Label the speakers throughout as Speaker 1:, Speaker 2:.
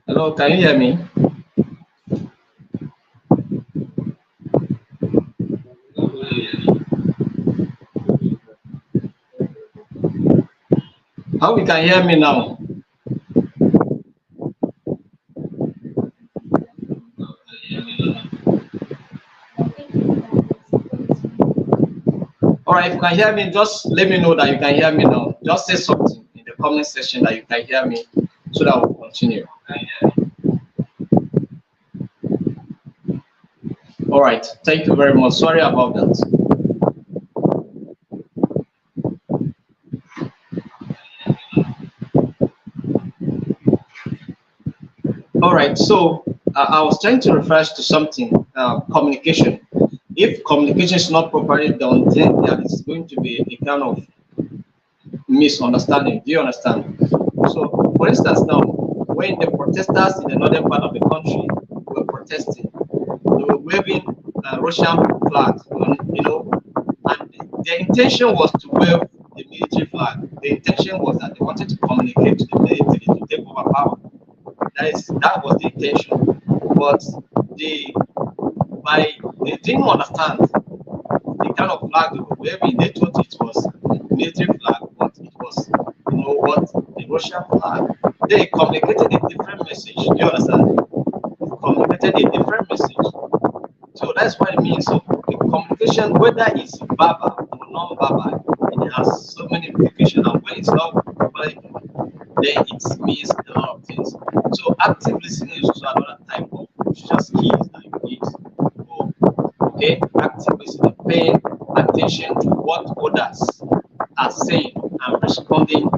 Speaker 1: Hello, can you hear me? How you can hear me now? All right, if you can hear me, just let me know that you can hear me now. Just say something in the comment section that you can hear me so that we'll continue. All right, thank you very much. Sorry about that. All right, so I was trying to refer to something, communication. If communication is not properly done, then there is going to be a kind of misunderstanding. Do you understand? So, for instance, now, when the protesters in the northern part of the country were protesting, they were waving Russian flags, and their intention was to wave the military flag. The intention was that they wanted to communicate to the military to take over power. That was the intention, but they they didn't understand the kind of flag they were waving. They thought it was military flag, but it was, the Russian flag. They communicated a different message. Do you understand? They communicated a different message. So that's what it means. So the communication, whether it's verbal or non-verbal, it has so many implications. And when it's not verbal, then it means a lot of things. So active listening is also another type of social skills that you need. Okay, active listening, paying attention to what others are saying and responding,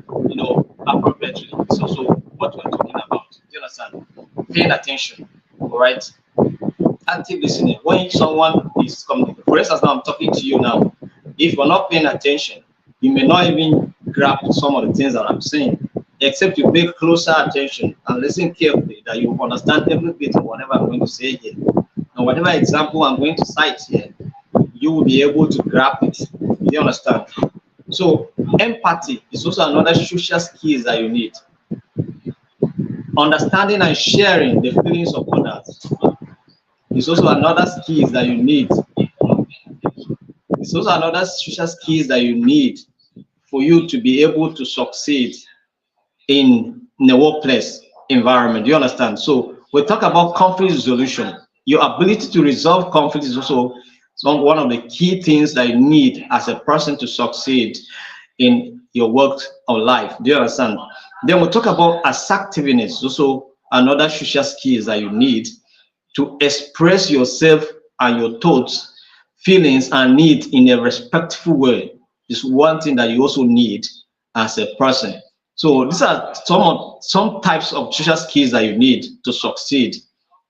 Speaker 1: appropriately. It's also what we're talking about. Do you understand? Paying attention. All right. Active listening. When someone is communicating, for instance, now I'm talking to you now. If you're not paying attention, you may not even grasp some of the things that I'm saying, except you pay closer attention and listen carefully, that you understand every bit of whatever I'm going to say here. And whatever example I'm going to cite here, you will be able to grasp it. You understand? So empathy is also another social skills that you need. Understanding and sharing the feelings of others is also another skills that you need. It's also another social skills that you need for you to be able to succeed in the workplace environment. Do you understand? So we talk about conflict resolution. Your ability to resolve conflict is also one of the key things that you need as a person to succeed in your work or life. Do you understand? Then we talk about assertiveness, also another social skills that you need to express yourself and your thoughts, feelings, and needs in a respectful way is one thing that you also need as a person. So these are some types of social skills that you need to succeed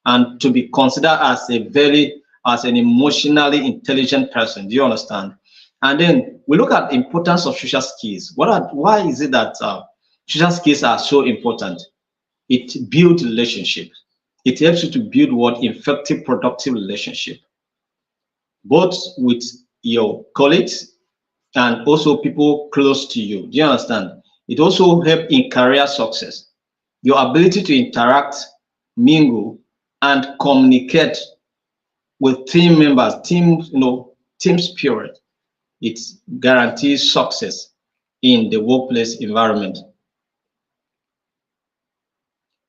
Speaker 1: and to be considered as an emotionally intelligent person. Do you understand? And then we look at the importance of social skills. Why is it that social skills are so important? It builds relationships. It helps you to build what effective, productive relationship, both with your colleagues and also people close to you. Do you understand? It also helps in career success. Your ability to interact, mingle, and communicate with team members, team spirit, it guarantees success in the workplace environment.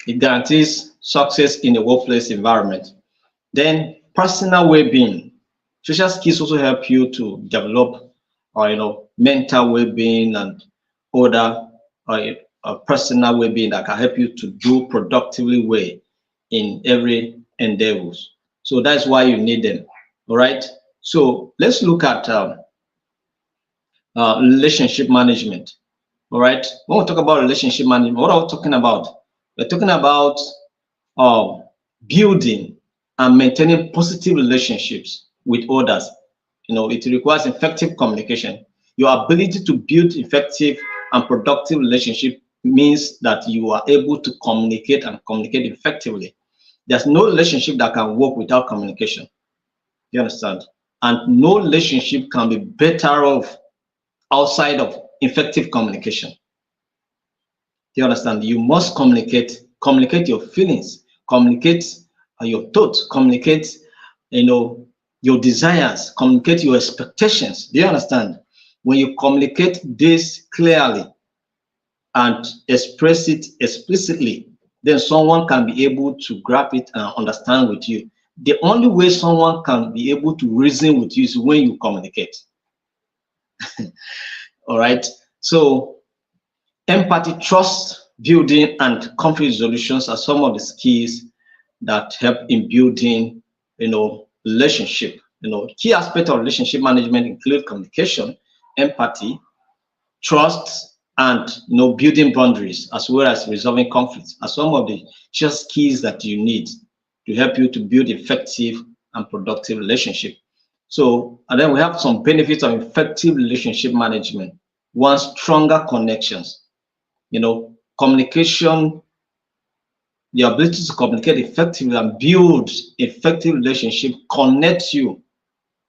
Speaker 1: It guarantees success in the workplace environment. Then personal well-being. Social skills also help you to develop mental well-being and other personal well-being that can help you to do productively well in every endeavors. So that's why you need them. All right. So let's look at relationship management. All right. When we talk about relationship management, what are we talking about? We're talking about building and maintaining positive relationships with others. It requires effective communication. Your ability to build effective and productive relationship means that you are able to communicate and communicate effectively. There's no relationship that can work without communication. You understand? And no relationship can be better off outside of effective communication. You understand? You must communicate your feelings, communicate your thoughts, communicate, your desires, communicate your expectations. Do you understand? When you communicate this clearly and express it explicitly, then someone can be able to grab it and understand with you. The only way someone can be able to reason with you is when you communicate. All right. So empathy, trust building, and conflict resolutions are some of the skills that help in building, relationship. Key aspects of relationship management include communication, empathy, trust, and building boundaries, as well as resolving conflicts, are some of the just skills that you need to help you to build effective and productive relationship. So, and then we have some benefits of effective relationship management. One, stronger connections. Communication, the ability to communicate effectively and build effective relationship connects you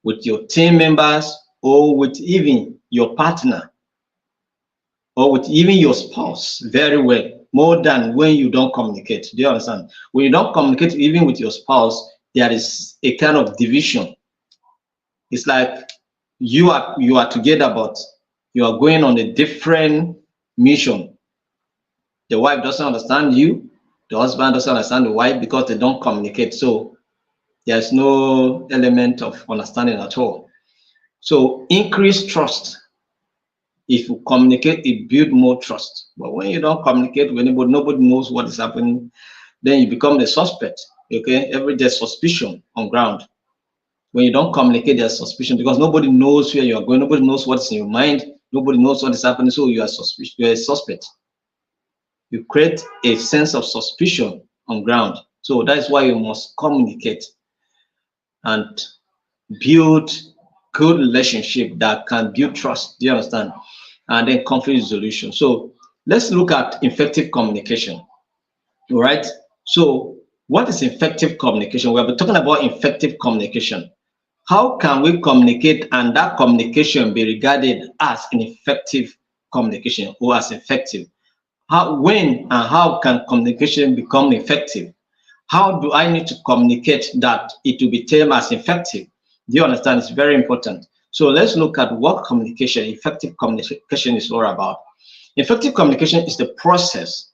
Speaker 1: with your team members or with even your partner or with even your spouse very well, more than when you don't communicate. Do you understand? When you don't communicate even with your spouse, there is a kind of division. It's like you are together, but you are going on a different mission. The wife doesn't understand you, the husband doesn't understand the wife because they don't communicate. So there's no element of understanding at all. So increase trust. If you communicate, it builds more trust. But when you don't communicate with anybody, nobody knows what is happening, then you become the suspect. Okay, every day suspicion on ground. When you don't communicate, there's suspicion because nobody knows where you are going, nobody knows what's in your mind, nobody knows what is happening, so you are suspicious, you're a suspect. You create a sense of suspicion on ground. So that is why you must communicate and build good relationship that can build trust. Do you understand? And then conflict resolution. So let's look at effective communication. All right. So what is effective communication? We have been talking about effective communication. How can we communicate and that communication be regarded as an effective communication or as effective? When and how can communication become effective? How do I need to communicate that it will be termed as effective? Do you understand? It's very important. So let's look at what effective communication is all about. Effective communication is the process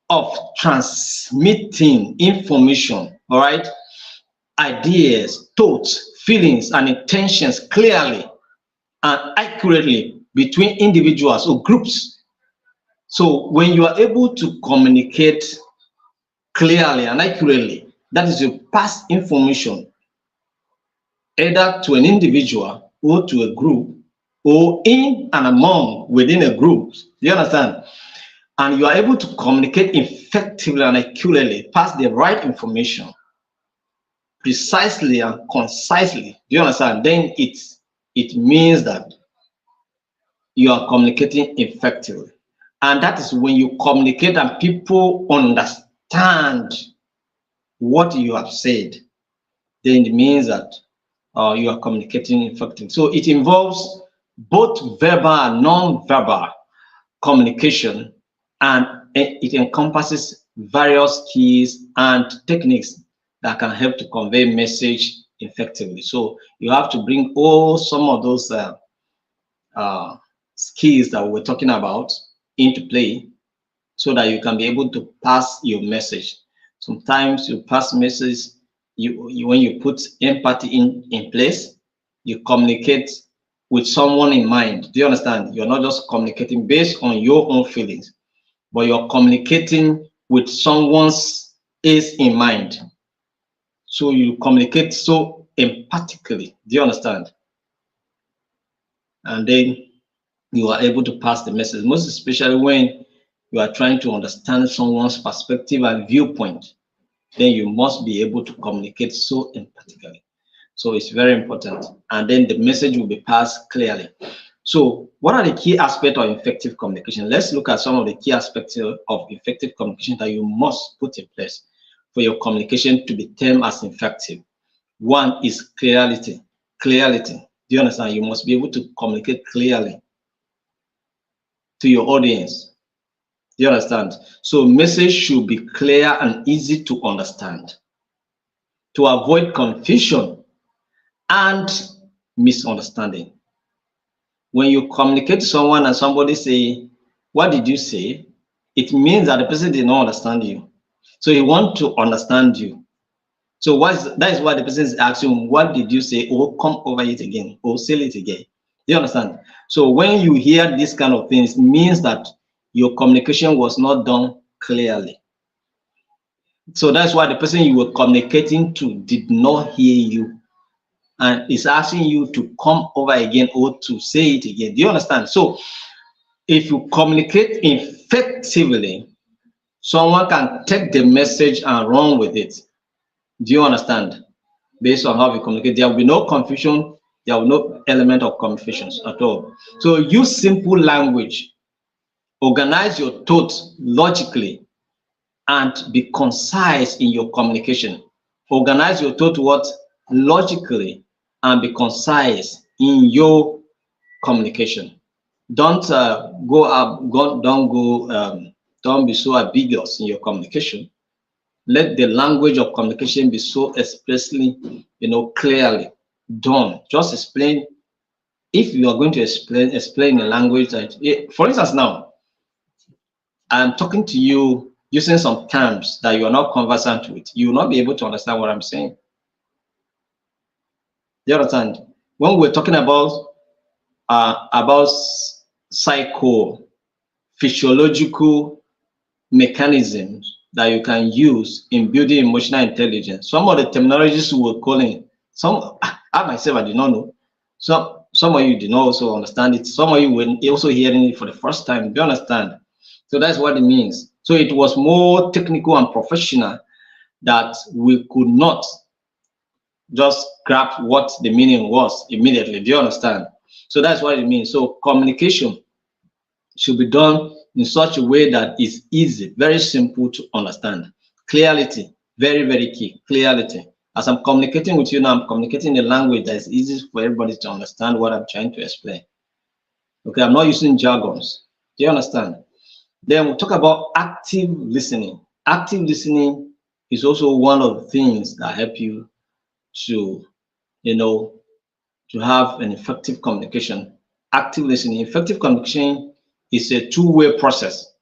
Speaker 1: of transmitting information, all right, ideas, thoughts, feelings, and intentions clearly and accurately between individuals or groups. So when you are able to communicate clearly and accurately, that is, you pass information either to an individual or to a group or in and among within a group. Do you understand? And you are able to communicate effectively and accurately, pass the right information precisely and concisely. Do you understand? Then it means that you are communicating effectively. And that is when you communicate and people understand what you have said, then it means that you are communicating effectively. So it involves both verbal and non-verbal communication, and it encompasses various keys and techniques that can help to convey message effectively. So you have to bring all some of those skills that we're talking about into play so that you can be able to pass your message. Sometimes you pass message, when you put empathy in place, you communicate with someone in mind. Do you understand? You're not just communicating based on your own feelings, but you're communicating with someone's is in mind. So you communicate so empathically. Do you understand? And then you are able to pass the message, most especially when you are trying to understand someone's perspective and viewpoint. Then you must be able to communicate so empathically. So it's very important. And then the message will be passed clearly. So what are the key aspects of effective communication? Let's look at some of the key aspects of effective communication that you must put in place for your communication to be termed as effective. One is clarity. Clarity. Do you understand? You must be able to communicate clearly to your audience. Do you understand? So message should be clear and easy to understand to avoid confusion and misunderstanding. When you communicate to someone and somebody say, "What did you say?" It means that the person did not understand you. So he wants to understand you. So that is why the person is asking, "What did you say?" Or come over it again, or say it again. Do you understand? So when you hear this kind of things, it means that your communication was not done clearly. So that's why the person you were communicating to did not hear you and is asking you to come over again or to say it again. Do you understand? So if you communicate effectively, someone can take the message and run with it. Do you understand? Based on how we communicate, there will be no confusion, there will be no element of confusion at all. So use simple language, organize your thoughts logically, and be concise in your communication. Organize your thought what logically and be concise in your communication. Don't don't be so ambiguous in your communication. Let the language of communication be so expressly, clearly done. Just explain. If you are going to explain a language that, for instance, now I'm talking to you using some terms that you are not conversant with, you will not be able to understand what I'm saying. You understand? When we're talking about psychophysiological mechanisms that you can use in building emotional intelligence, some of the terminologies we were calling, some I myself I did not know. Some of you did not also understand it. Some of you were also hearing it for the first time. Do you understand? So that's what it means. So it was more technical and professional that we could not just grab what the meaning was immediately. Do you understand? So that's what it means. So communication should be done in such a way that is easy, very simple to understand. Clarity, very, very key. Clarity. As I'm communicating with you now, I'm communicating in a language that is easy for everybody to understand what I'm trying to explain. Okay, I'm not using jargons. Do you understand? Then we'll talk about active listening. Active listening is also one of the things that help you to, to have an effective communication. Active listening. Effective communication is a two-way process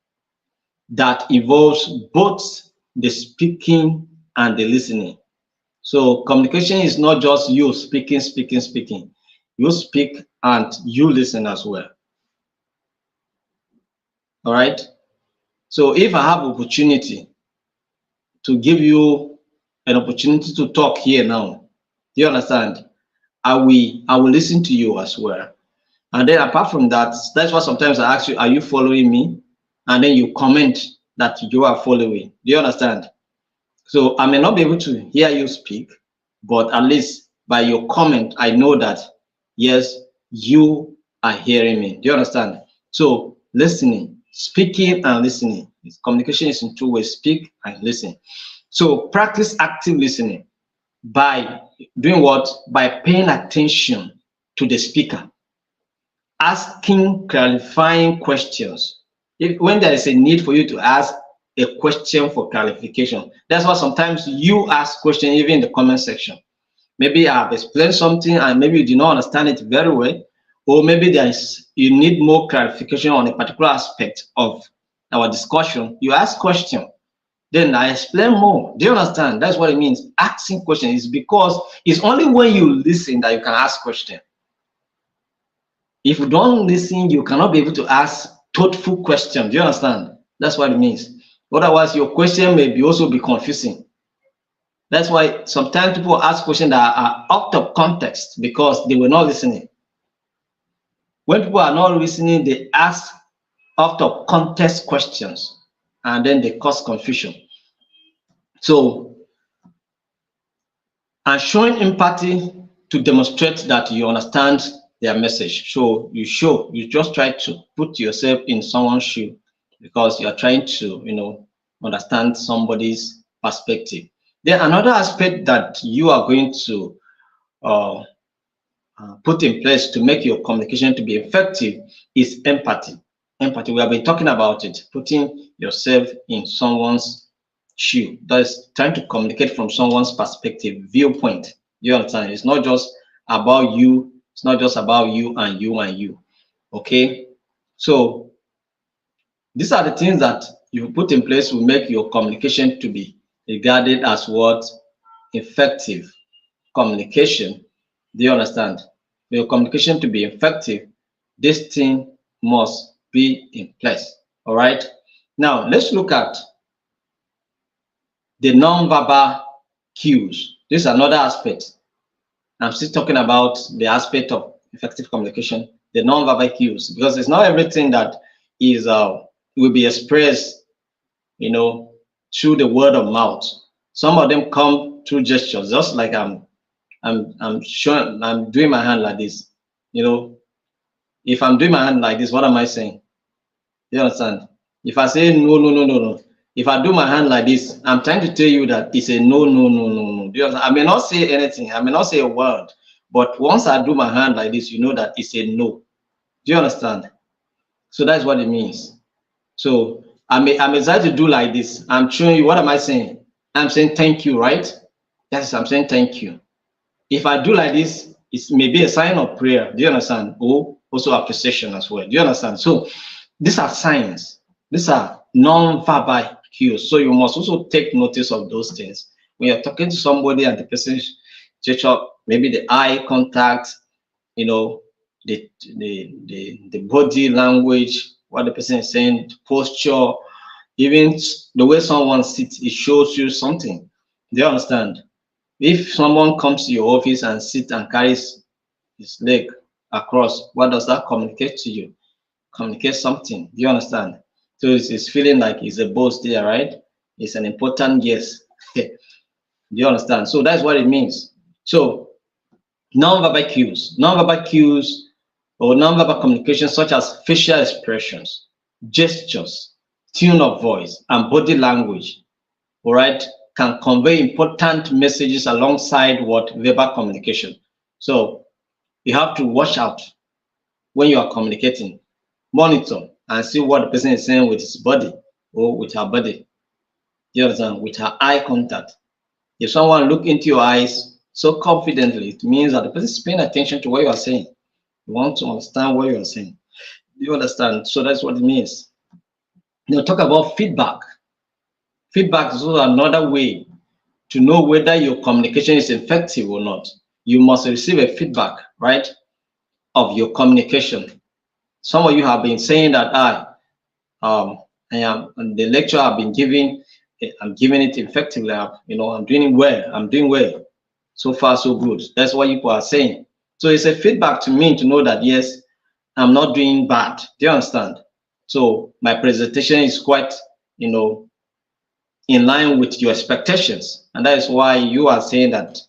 Speaker 1: that involves both the speaking and the listening. So communication is not just you speaking. You speak and you listen as well. All right. So if I have opportunity to give you an opportunity to talk here now, do you understand? I will listen to you as well. And then apart from that, that's why sometimes I ask you, are you following me? And then you comment that you are following. Do you understand? So I may not be able to hear you speak, but at least by your comment, I know that, yes, you are hearing me. Do you understand? So listening, speaking and listening. Communication is in two ways, speak and listen. So practice active listening by doing what? By paying attention to the speaker, asking clarifying questions, when there is a need for you to ask a question for clarification. That's why sometimes you ask questions even in the comment section. Maybe I've explained something and maybe you do not understand it very well, or maybe you need more clarification on a particular aspect of our discussion. You ask question, then I explain more. Do you understand? That's what it means. Asking questions is because it's only when you listen that you can ask question. If you don't listen, you cannot be able to ask thoughtful questions. Do you understand? That's what it means. Otherwise, your question may be also be confusing. That's why sometimes people ask questions that are out of context because they were not listening. When people are not listening, they ask out of context questions and then they cause confusion. So, and showing empathy to demonstrate that you understand their message. So you just try to put yourself in someone's shoe because you are trying to, understand somebody's perspective. Then another aspect that you are going to put in place to make your communication to be effective is empathy. Empathy, we have been talking about it, putting yourself in someone's shoe. That's trying to communicate from someone's perspective, viewpoint. You understand? It's not just about you. It's not just about you and you and you. Okay? So these are the things that you put in place will make your communication to be regarded as what? Effective communication. Do you understand? For your communication to be effective, this thing must be in place. All right. Now let's look at the non-verbal cues. This is another aspect. I'm still talking about the aspect of effective communication, the non-verbal cues, because it's not everything that is will be expressed, through the word of mouth. Some of them come through gestures, just like I'm showing, I'm doing my hand like this. If I'm doing my hand like this, what am I saying? You understand? If I say no, no, no, no, no. If I do my hand like this, I'm trying to tell you that it's a no, no, no, no, no. Do you understand? I may not say anything. I may not say a word. But once I do my hand like this, you know that it's a no. Do you understand? So that's what it means. So I'm excited to do like this. I'm showing you, what am I saying? I'm saying thank you, right? Yes, I'm saying thank you. If I do like this, it may be a sign of prayer. Do you understand? Or also appreciation as well. Do you understand? So these are signs. These are non-verbal cues. So you must also take notice of those things. When you're talking to somebody and the person gesture, maybe the eye contact, the body language, what the person is saying, posture, even the way someone sits, it shows you something. Do you understand? If someone comes to your office and sits and carries his leg across, what does that communicate to you? Communicate something. Do you understand? So it's feeling like it's a boss there, right? It's an important yes. Do you understand? So that's what it means. So non-verbal cues or non-verbal communication, such as facial expressions, gestures, tone of voice, and body language, all right, can convey important messages alongside what verbal communication. So you have to watch out when you are communicating. Monitor and see what the person is saying with his body or with her body. You understand? With her eye contact. If someone look into your eyes so confidently, it means that the person is paying attention to what you are saying. You want to understand what you are saying. You understand? So that's what it means. Now talk about feedback. Feedback is also another way to know whether your communication is effective or not. You must receive a feedback, right, of your communication. Some of you have been saying that the lecture I've been giving, I'm giving it effectively. I'm doing well. I'm doing well. So far, so good. That's what people are saying. So it's a feedback to me to know that yes, I'm not doing bad. Do you understand? So my presentation is quite, in line with your expectations, and that is why you are saying that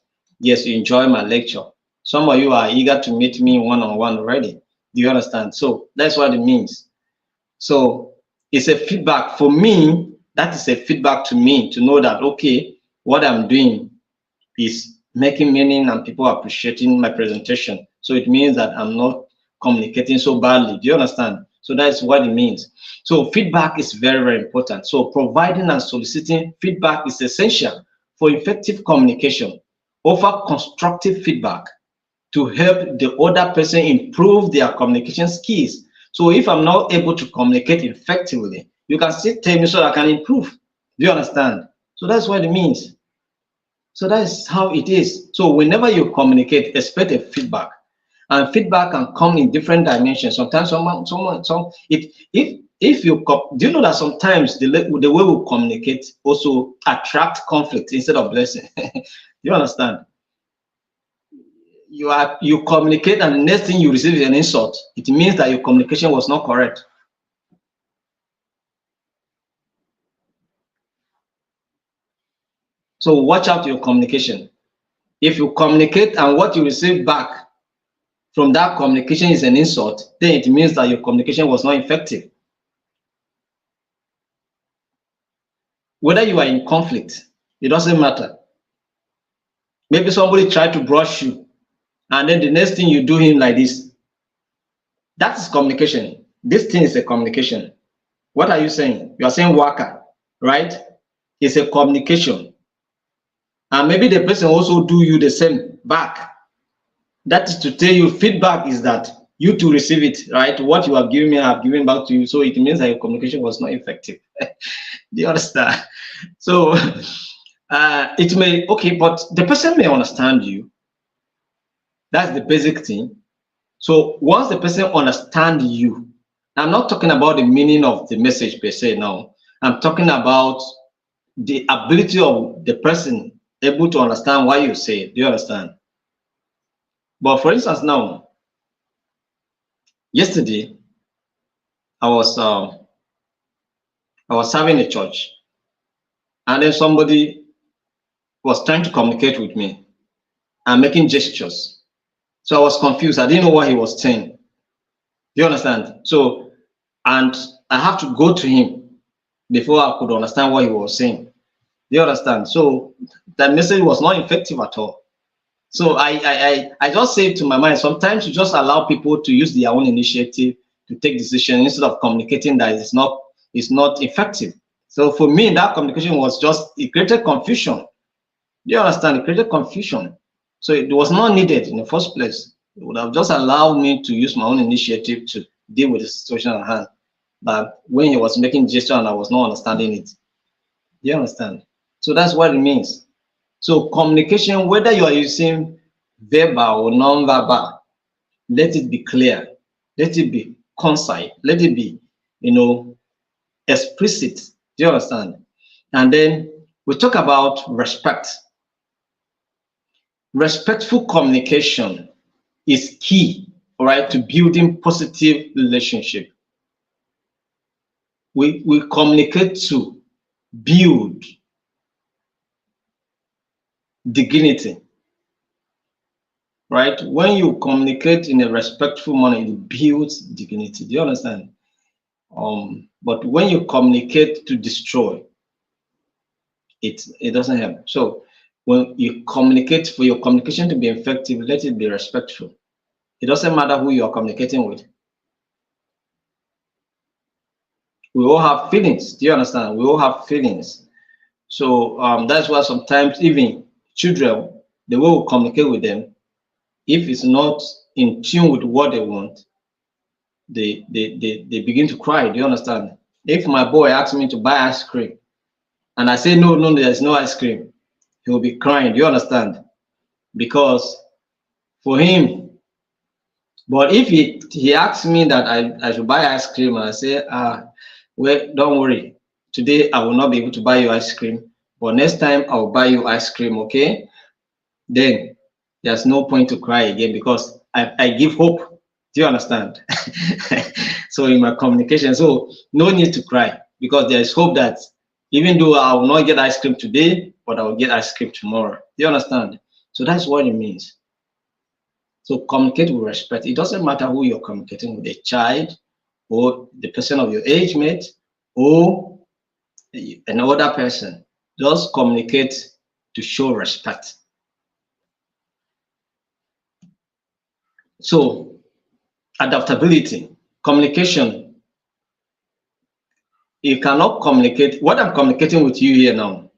Speaker 1: yes, you enjoy my lecture. Some of you are eager to meet me one-on-one already. Do you understand? So that's what it means. So it's a feedback for me. That is a feedback to me to know that okay, what I'm doing is making meaning and people are appreciating my presentation. So it means that I'm not communicating so badly. Do you understand? So that's what it means. So feedback is very, very important. So providing and soliciting feedback is essential for effective communication. Offer constructive feedback to help the other person improve their communication skills. So if I'm not able to communicate effectively, you can still tell me so I can improve. Do you understand? So that's what it means. So that's how it is. So whenever you communicate, expect a feedback. And feedback can come in different dimensions. Sometimes if you do you know that sometimes the way we communicate also attract conflict instead of blessing. You understand? You communicate and the next thing you receive is an insult. It means that your communication was not correct. So watch out your communication. If you communicate and what you receive back from that communication is an insult, then it means that your communication was not effective. Whether you are in conflict, it doesn't matter. Maybe somebody tried to brush you, and then the next thing you do him like this. That is communication. This thing is a communication. What are you saying? You are saying waka, right? It's a communication. And maybe the person also do you the same back. That is to tell you feedback is that you to receive it, right? What you have given me, I have given back to you. So it means that your communication was not effective. Do you understand? So it may, okay, but the person may understand you. That's the basic thing. So once the person understands you, I'm not talking about the meaning of the message per se now. I'm talking about the ability of the person able to understand what you say. Do you understand? But for instance, now, yesterday, I was serving a church, and then somebody was trying to communicate with me and making gestures. So I was confused. I didn't know what he was saying. Do you understand? So, and I have to go to him before I could understand what he was saying. Do you understand? So that message was not effective at all. So I just say to my mind, sometimes you just allow people to use their own initiative to take decisions instead of communicating that it's not effective. So for me, that communication was just, it created confusion. Do you understand? It created confusion. So it was not needed in the first place. It would have just allowed me to use my own initiative to deal with the situation at hand. But when he was making gesture and I was not understanding it. Do you understand? So that's what it means. So communication, whether you are using verbal or non-verbal, let it be clear, let it be concise, let it be, explicit. Do you understand? And then we talk about respect. Respectful communication is key, all right, to building positive relationship. We communicate to build dignity, right? When you communicate in a respectful manner, it builds dignity. Do you understand? But when you communicate to destroy, it doesn't help. So when you communicate, for your communication to be effective, let it be respectful. It doesn't matter who you are communicating with. We all have feelings. Do you understand? We all have feelings. So that's why sometimes even children, the way we communicate with them, if it's not in tune with what they want, they begin to cry. Do you understand? If my boy asks me to buy ice cream and I say no, there's no ice cream, he will be crying. Do you understand? Because for him, but if he asks me that I should buy ice cream and I say, well, don't worry, today I will not be able to buy you ice cream, but next time I will buy you ice cream, okay? Then there's no point to cry again because I give hope. Do you understand? So in my communication, so no need to cry because there is hope that even though I will not get ice cream today, but I will get ice cream tomorrow. Do you understand? So that's what it means. So communicate with respect. It doesn't matter who you're communicating with, a child or the person of your age mate or another person. Just communicate to show respect. So adaptability, communication you cannot communicate. What I'm communicating with you here now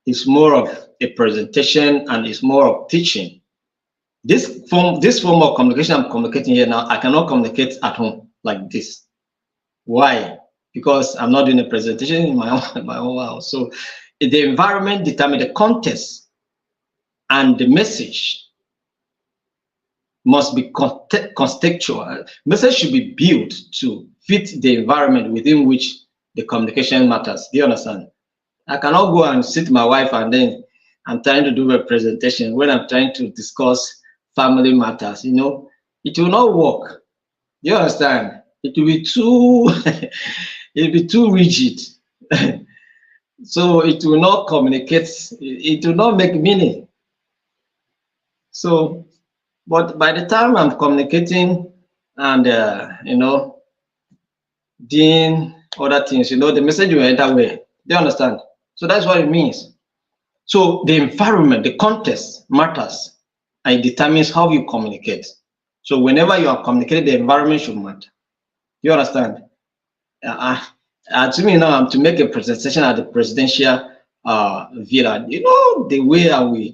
Speaker 1: is more of a presentation and it's more of teaching. This form of communication I'm communicating here now, I cannot communicate at home like this. Why? Because I'm not doing a presentation in my own house. So the environment determines the context, and the message must be contextual. Message should be built to fit the environment within which the communication matters. Do you understand? I cannot go and sit my wife and then I'm trying to do a presentation when I'm trying to discuss family matters. You know, it will not work. Do you understand? It will be too it'll be too rigid. So it will not communicate, it will not make meaning. So, but by the time I'm communicating and you know, doing other things, you know, the message will enter where. Do you understand? So that's what it means. So the environment, the context matters, and it determines how you communicate. So whenever you are communicating, the environment should matter. You understand? To me now, I'm to make a presentation at the presidential villa. You know, the way I will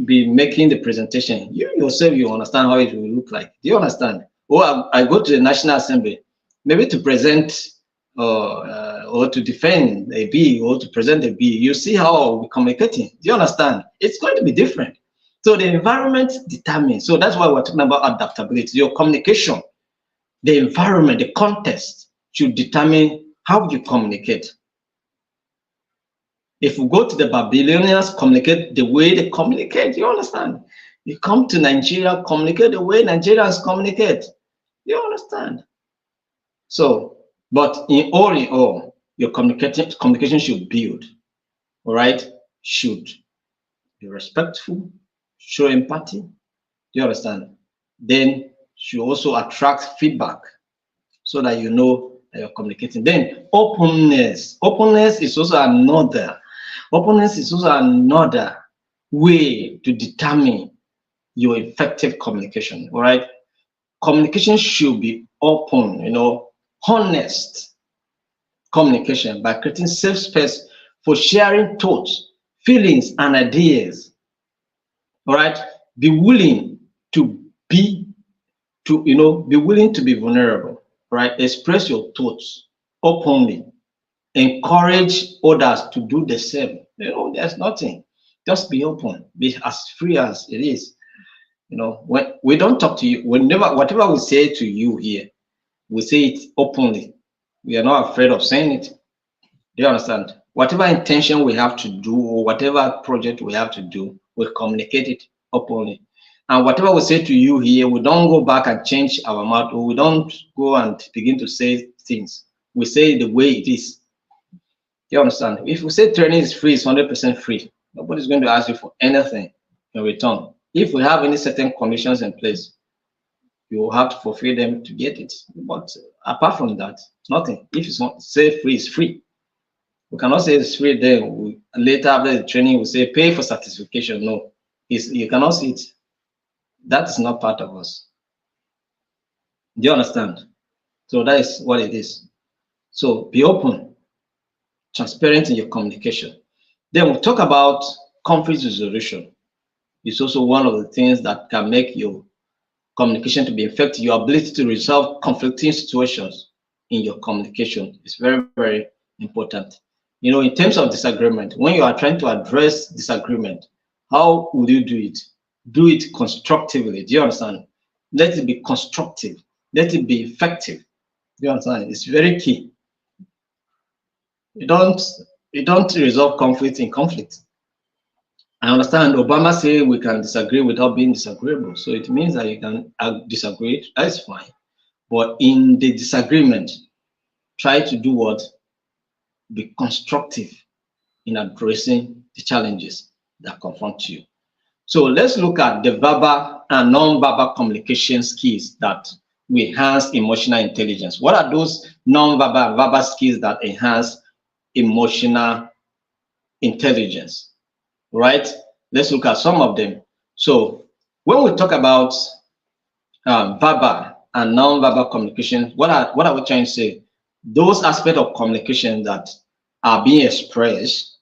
Speaker 1: be making the presentation, you yourself, you understand how it will look like. Do you understand? Or I go to the National Assembly, maybe to present or to defend a bill or to present a bill. You see how we're communicating. Do you understand? It's going to be different. So the environment determines. So that's why we're talking about adaptability. Your communication, the environment, the context should determine how you communicate. If we go to the Babylonians, communicate the way they communicate, you understand? You come to Nigeria, communicate the way Nigerians communicate. You understand? So, but in all, your communication should build, all right? Should be respectful, show empathy. Do you understand? Then should also attract feedback so that you know that you're communicating. Then openness. Openness is also another way to determine your effective communication. All right. Communication should be open, you know, honest communication by creating safe space for sharing thoughts, feelings, and ideas. All right. Be willing to be vulnerable. Right. Express your thoughts openly. Encourage others to do the same. You know, there's nothing. Just be open. Be as free as it is. You know, when we don't talk to you, whatever we say to you here, we say it openly. We are not afraid of saying it. Do you understand? Whatever intention we have to do or whatever project we have to do, we communicate it openly. And whatever we say to you here, we don't go back and change our mouth, or we don't go and begin to say things. We say it the way it is. You understand? If we say training is free, it's 100% free. Nobody's going to ask you for anything in return. If we have any certain conditions in place, you will have to fulfill them to get it. But apart from that, nothing. If it's not say free, it's free. We cannot say it's free. Then later after the training, we say pay for certification. No, you cannot see it. That is not part of us. Do you understand? So that is what it is. So be open, transparent in your communication. Then we'll talk about conflict resolution. It's also one of the things that can make your communication to be effective. Your ability to resolve conflicting situations in your communication is very, very important. You know, in terms of disagreement, when you are trying to address disagreement, how will you do it? Do it constructively. Do you understand? Let it be constructive. Let it be effective. Do you understand? It's very key. You don't resolve conflict in conflict. I understand Obama say we can disagree without being disagreeable. So it means that you can disagree. That's fine. But in the disagreement, try to do what? Be constructive in addressing the challenges that confront you. So let's look at the verbal and non-verbal communication skills that will enhance emotional intelligence. What are those non-verbal and verbal skills that enhance emotional intelligence? Right? Let's look at some of them. So when we talk about verbal and non-verbal communication, what are we trying to say? those aspects of communication that are being expressed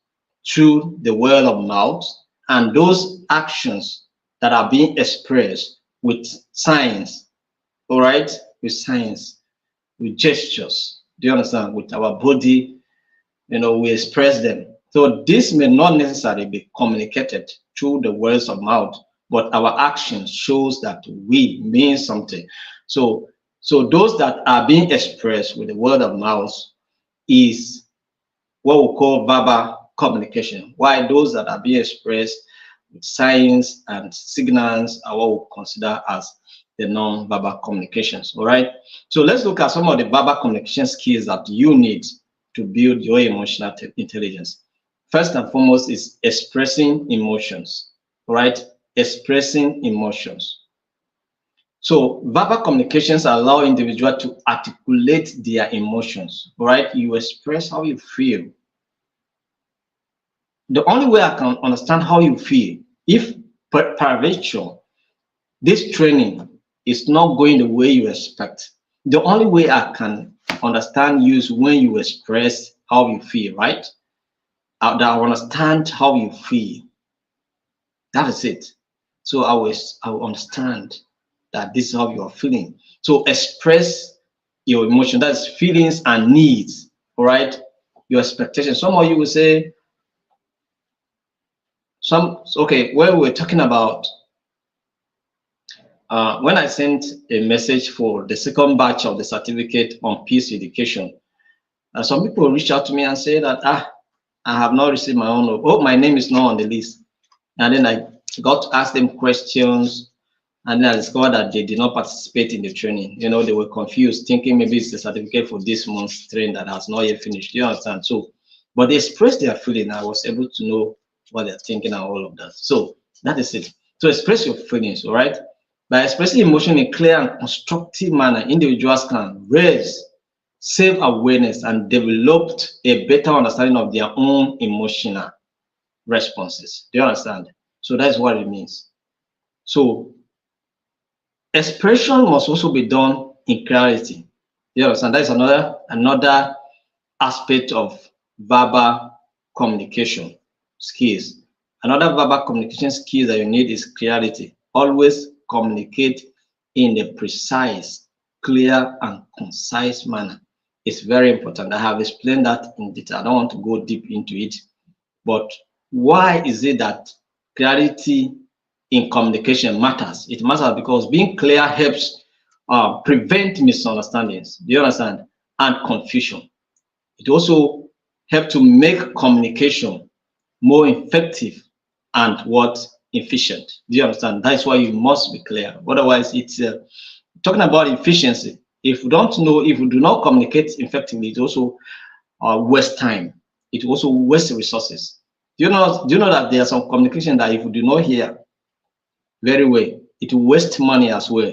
Speaker 1: through the word of mouth, and those actions that are being expressed with signs, all right, with signs, with gestures. Do you understand? With our body, we express them. So this may not necessarily be communicated through the words of mouth, but our action shows that we mean something. So, so those that are being expressed with the word of mouth is what we call verbal communication, while those that are being expressed with signs and signals are what we consider as the non-verbal communications. All right. So let's look at some of the verbal communication skills that you need to build your emotional intelligence. First and foremost is expressing emotions. All right. Expressing emotions. So verbal communications allow individuals to articulate their emotions. All right. You express how you feel. The only way I can understand how you feel, if peradventure this training is not going the way you expect, the only way I can understand you is when you express how you feel, right? That I understand how you feel. That is it. So I will understand that this is how you are feeling. So express your emotion, that's feelings and needs, all right? Your expectations. Some of you will say, okay, when we were talking about when I sent a message for the second batch of the certificate on peace education, some people reached out to me and said that I have not received my own. Oh, my name is not on the list. And then I got to ask them questions, and then I discovered that they did not participate in the training. They were confused, thinking maybe it's the certificate for this month's training that has not yet finished. Do you understand? So, but they expressed their feeling. I was able to know what they're thinking and all of that. So that is it. So express your feelings, all right? By expressing emotion in a clear and constructive manner, individuals can raise self-awareness and develop a better understanding of their own emotional responses. Do you understand? So that's what it means. So expression must also be done in clarity. Do you understand? That is another aspect of verbal communication skills. Another verbal communication skill that you need is clarity. Always communicate in a precise, clear, and concise manner. It's very important. I have explained that in detail. I don't want to go deep into it. But why is it that clarity in communication matters? It matters because being clear helps prevent misunderstandings. Do you understand? And confusion. It also helps to make communication more effective and efficient. Do you understand? That's why you must be clear. Otherwise, it's talking about efficiency. If you do not communicate effectively, it also waste time. It also wastes resources. Do you know that there are some communication that if you do not hear very well, it will waste money as well.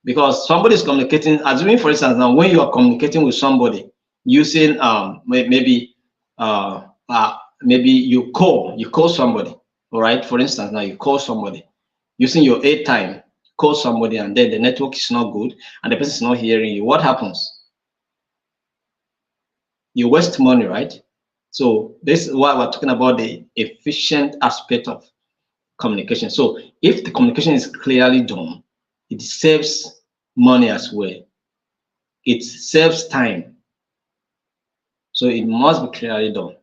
Speaker 1: Because somebody is communicating, assuming for instance, now when you are communicating with somebody using maybe you call somebody, all right? For instance, now you call somebody using your airtime, call somebody, and then the network is not good and the person is not hearing you. What happens? You waste money, right? So this is why we're talking about the efficient aspect of communication. So if the communication is clearly done, it saves money as well. It saves time. So it must be clearly done.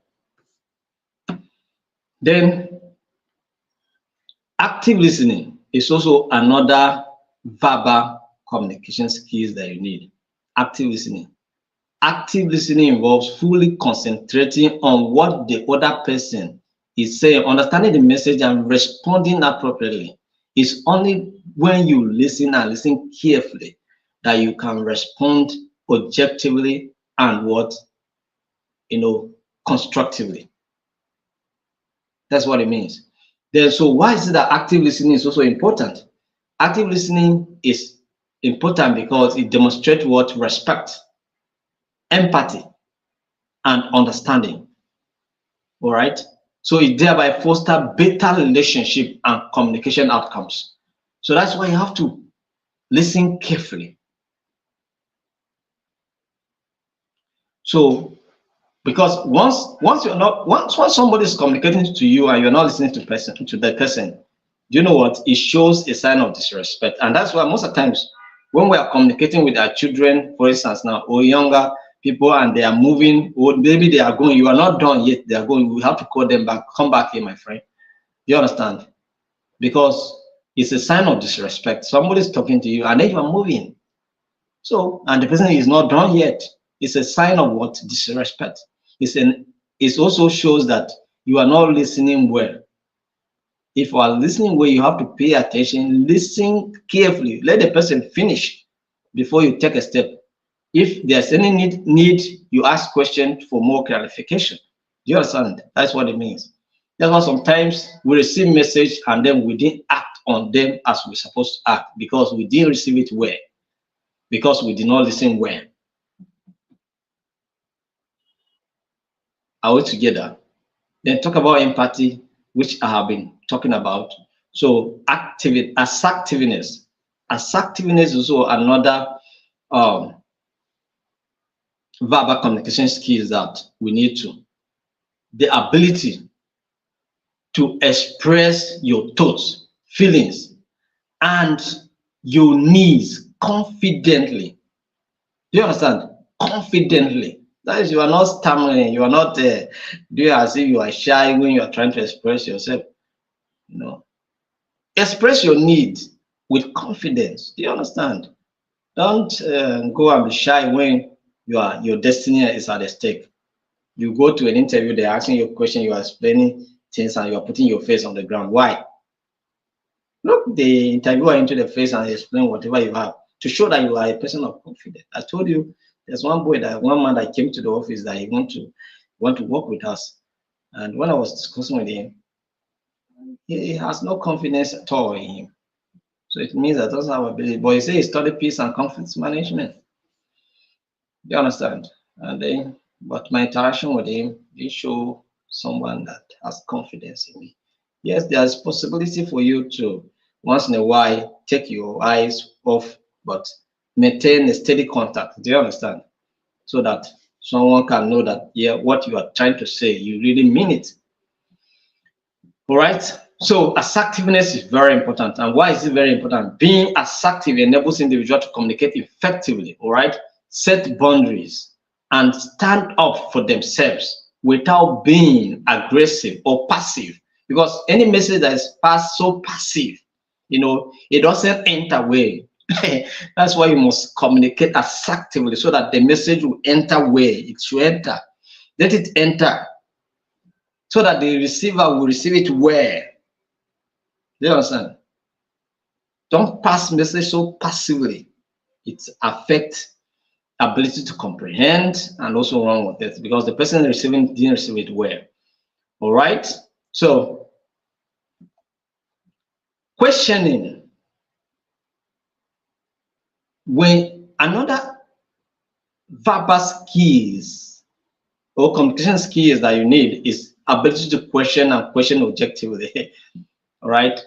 Speaker 1: Then active listening is also another verbal communication skills that you need. Active listening. Active listening involves fully concentrating on what the other person is saying, understanding the message and responding appropriately. It's only when you listen and listen carefully that you can respond objectively and constructively. That's what it means. Then, so why is it that active listening is also important? Active listening is important because it demonstrates what? Respect, empathy, and understanding. All right. So it thereby fosters better relationship and communication outcomes. So that's why you have to listen carefully. So because once you're not once somebody is communicating to you and you're not listening to the person, do you know what? It shows a sign of disrespect. And that's why most of the times when we are communicating with our children, for instance, now, or younger people, and they are moving, or maybe they are going, you are not done yet, they are going, we have to call them back, come back here, my friend. Do you understand? Because it's a sign of disrespect. Somebody's talking to you and then you are moving. So, and the person is not done yet. It's a sign of what? Disrespect. It also shows that you are not listening well. If you are listening well, you have to pay attention, listen carefully, let the person finish before you take a step. If there's any need, you ask questions for more clarification. Do you understand? That's what it means. That's why sometimes we receive message and then we didn't act on them as we're supposed to act because we didn't receive it well, because we did not listen well. Are we together? Then talk about empathy, which I have been talking about. So assertiveness. Assertiveness is also another verbal communication skills that we need to. The ability to express your thoughts, feelings, and your needs confidently. Do you understand? Confidently. That is, you are not stammering, you are not doing as if you are shy when you are trying to express yourself. No. Express your needs with confidence. Do you understand? Don't go and be shy when your destiny is at stake. You go to an interview, they're asking you a question, you are explaining things, and you are putting your face on the ground. Why? Look the interviewer into the face and explain whatever you have to show that you are a person of confidence. I told you there's one man that came to the office that he want to work with us. And when I was discussing with him, he has no confidence at all in him. So it means that doesn't have ability. But he said he studied peace and conflict management. Do you understand? And then, but my interaction with him did show someone that has confidence in me. Yes, there's possibility for you to once in a while take your eyes off, but maintain a steady contact. Do you understand? So that someone can know that, yeah, what you are trying to say, you really mean it. All right. So assertiveness is very important. And why is it very important? Being assertive enables individuals to communicate effectively. All right. Set boundaries and stand up for themselves without being aggressive or passive. Because any message that is passed so passive, it doesn't enter well. That's why you must communicate assertively so that the message will enter well. It should enter. Let it enter so that the receiver will receive it well. Do you understand? Don't pass message so passively. It affects ability to comprehend and also run with it because the person receiving didn't receive it well. All right. So questioning. When another verbal skills or communication skills that you need is ability to question and question objectively. All right.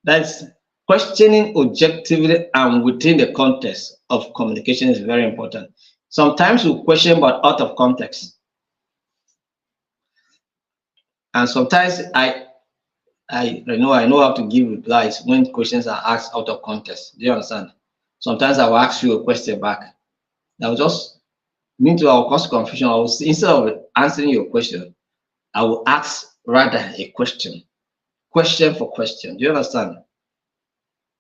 Speaker 1: That's questioning objectively and within the context of communication is very important. Sometimes we question but out of context. And sometimes I know how to give replies when questions are asked out of context. Do you understand? Sometimes I will ask you a question back. That will just mean to our cause confusion. I will, instead of answering your question, I will ask rather a question for question. Do you understand?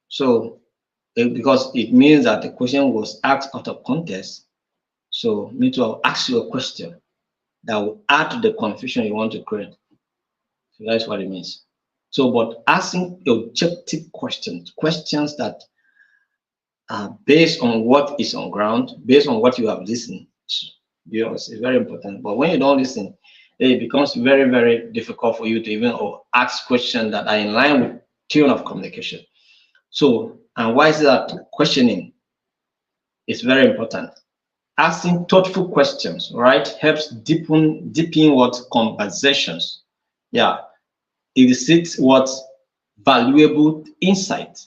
Speaker 1: So because it means that the question was asked out of context, so me too, I'll ask you a question that will add to the confusion you want to create. So that's what it means. So, but asking objective questions that are based on what is on ground, based on what you have listened to, is very important. But when you don't listen, it becomes very, very difficult for you to even ask questions that are in line with tune of communication. So, and why is that questioning is very important? Asking thoughtful questions, right, helps deepen what conversations. Yeah, it elicits what valuable insight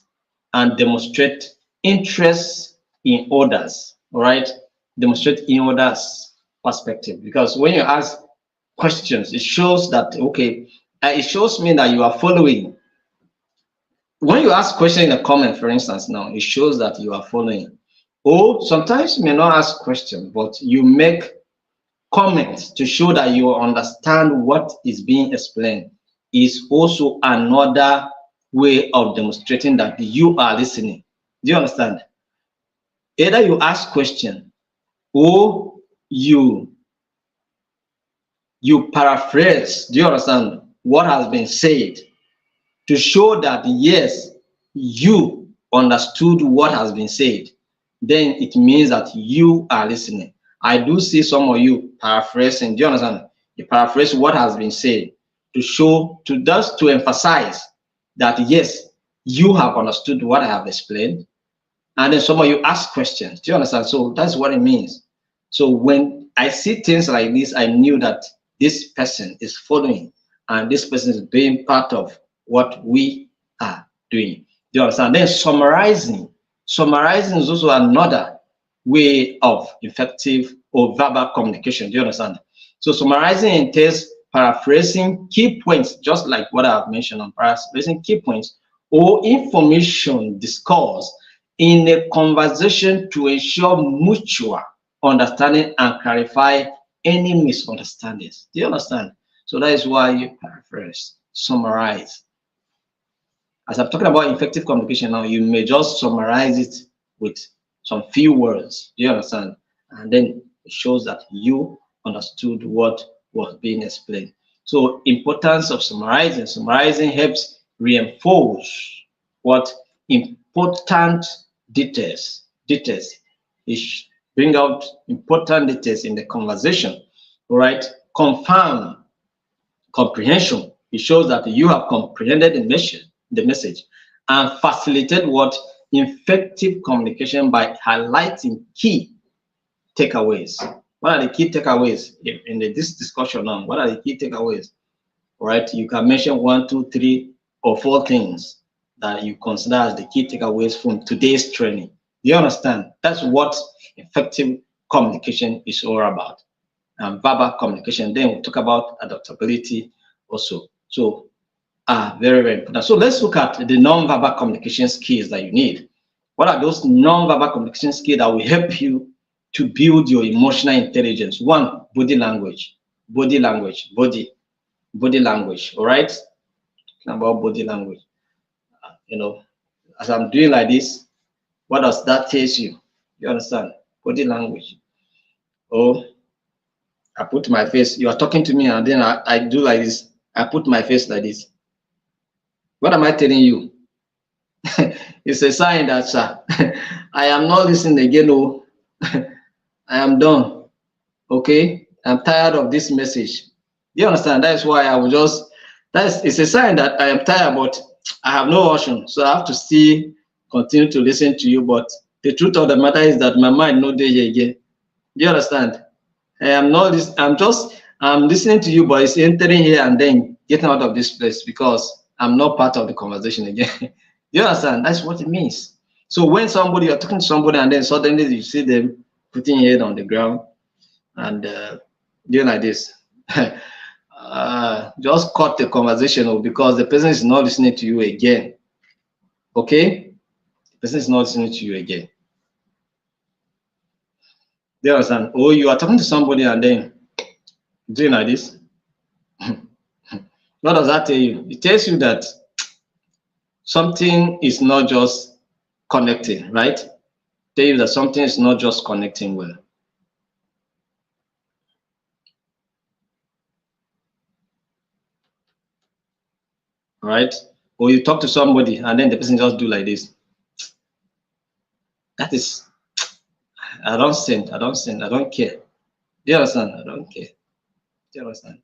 Speaker 1: and demonstrate interest in others. All right, demonstrate in others. perspective, because when you ask questions, it shows that, okay, it shows me that you are following. When you ask question in a comment, for instance, now it shows that you are following. Or sometimes you may not ask question, but you make comments to show that you understand what is being explained. Is also another way of demonstrating that you are listening. Do you understand? Either you ask question or you paraphrase. Do you understand what has been said, to show that yes, you understood what has been said? Then it means that you are listening. I do see some of you paraphrasing. Do you understand? You paraphrase what has been said to show, to just to emphasize that yes, you have understood what I have explained. And then some of you ask questions. Do you understand? So that's what it means. So when I see things like this, I knew that this person is following and this person is being part of what we are doing. Do you understand? Then summarizing. Summarizing is also another way of effective or verbal communication. Do you understand? So summarizing entails paraphrasing key points, just like what I've mentioned on paraphrasing key points or information discussed in a conversation to ensure mutual understanding and clarify any misunderstandings. Do you understand? So that is why you paraphrase, summarize. As I'm talking about effective communication now, you may just summarize it with some few words. Do you understand? And then it shows that you understood what was being explained. So importance of summarizing. Summarizing helps reinforce what important details. It bring out important details in the conversation. All right. Confirm comprehension. It shows that you have comprehended the message, and facilitate what effective communication by highlighting key takeaways. What are the key takeaways in this discussion now? What are the key takeaways? All right. You can mention 1, 2, 3, or 4 things that you consider as the key takeaways from today's training. Do you understand? That's what effective communication is all about. And verbal communication. Then we'll talk about adaptability also. So very, very important. So let's look at the non-verbal communication skills that you need. What are those non-verbal communication skills that will help you to build your emotional intelligence? 1, body language. Body language. Body language. All right. Talking about body language. You know, as I'm doing like this, what does that tell you? You understand? Body language. Oh, I put my face. You are talking to me, and then I do like this. I put my face like this. What am I telling you? It's a sign that, sir, I am not listening again. Oh, I am done. Okay, I'm tired of this message. You understand? That's why I will just. It's a sign that I am tired, but I have no option. So I have to still continue to listen to you. But the truth of the matter is that my mind no day here again. Do you understand? I am not. I'm listening to you, but it's entering here and then getting out of this place because I'm not part of the conversation again. Do you understand? That's what it means. So when you're talking to somebody and then suddenly you see them putting head on the ground and doing like this, just cut the conversation because the person is not listening to you again. Okay? The person is not listening to you again. Do you understand? Or you are talking to somebody and then doing like this. What does that tell you? It tells you that something is not just connecting, right? Tell you that something is not just connecting well. Right? Or you talk to somebody and then the person just do like this. That is, I don't care. Do you understand? I don't care. Do you understand?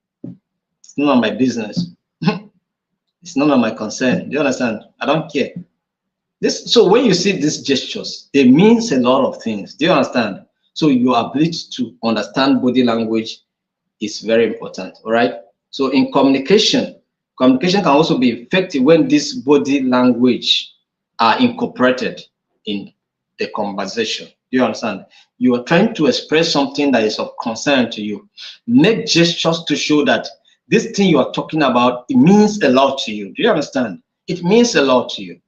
Speaker 1: It's none of my business. It's none of my concern. Do you understand? I don't care. So when you see these gestures, they means a lot of things. Do you understand? So your ability to understand body language is very important. All right. So in communication can also be effective when this body language are incorporated in the conversation. Do you understand? You are trying to express something that is of concern to you. Make gestures to show that this thing you are talking about, it means a lot to you. Do you understand? It means a lot to you.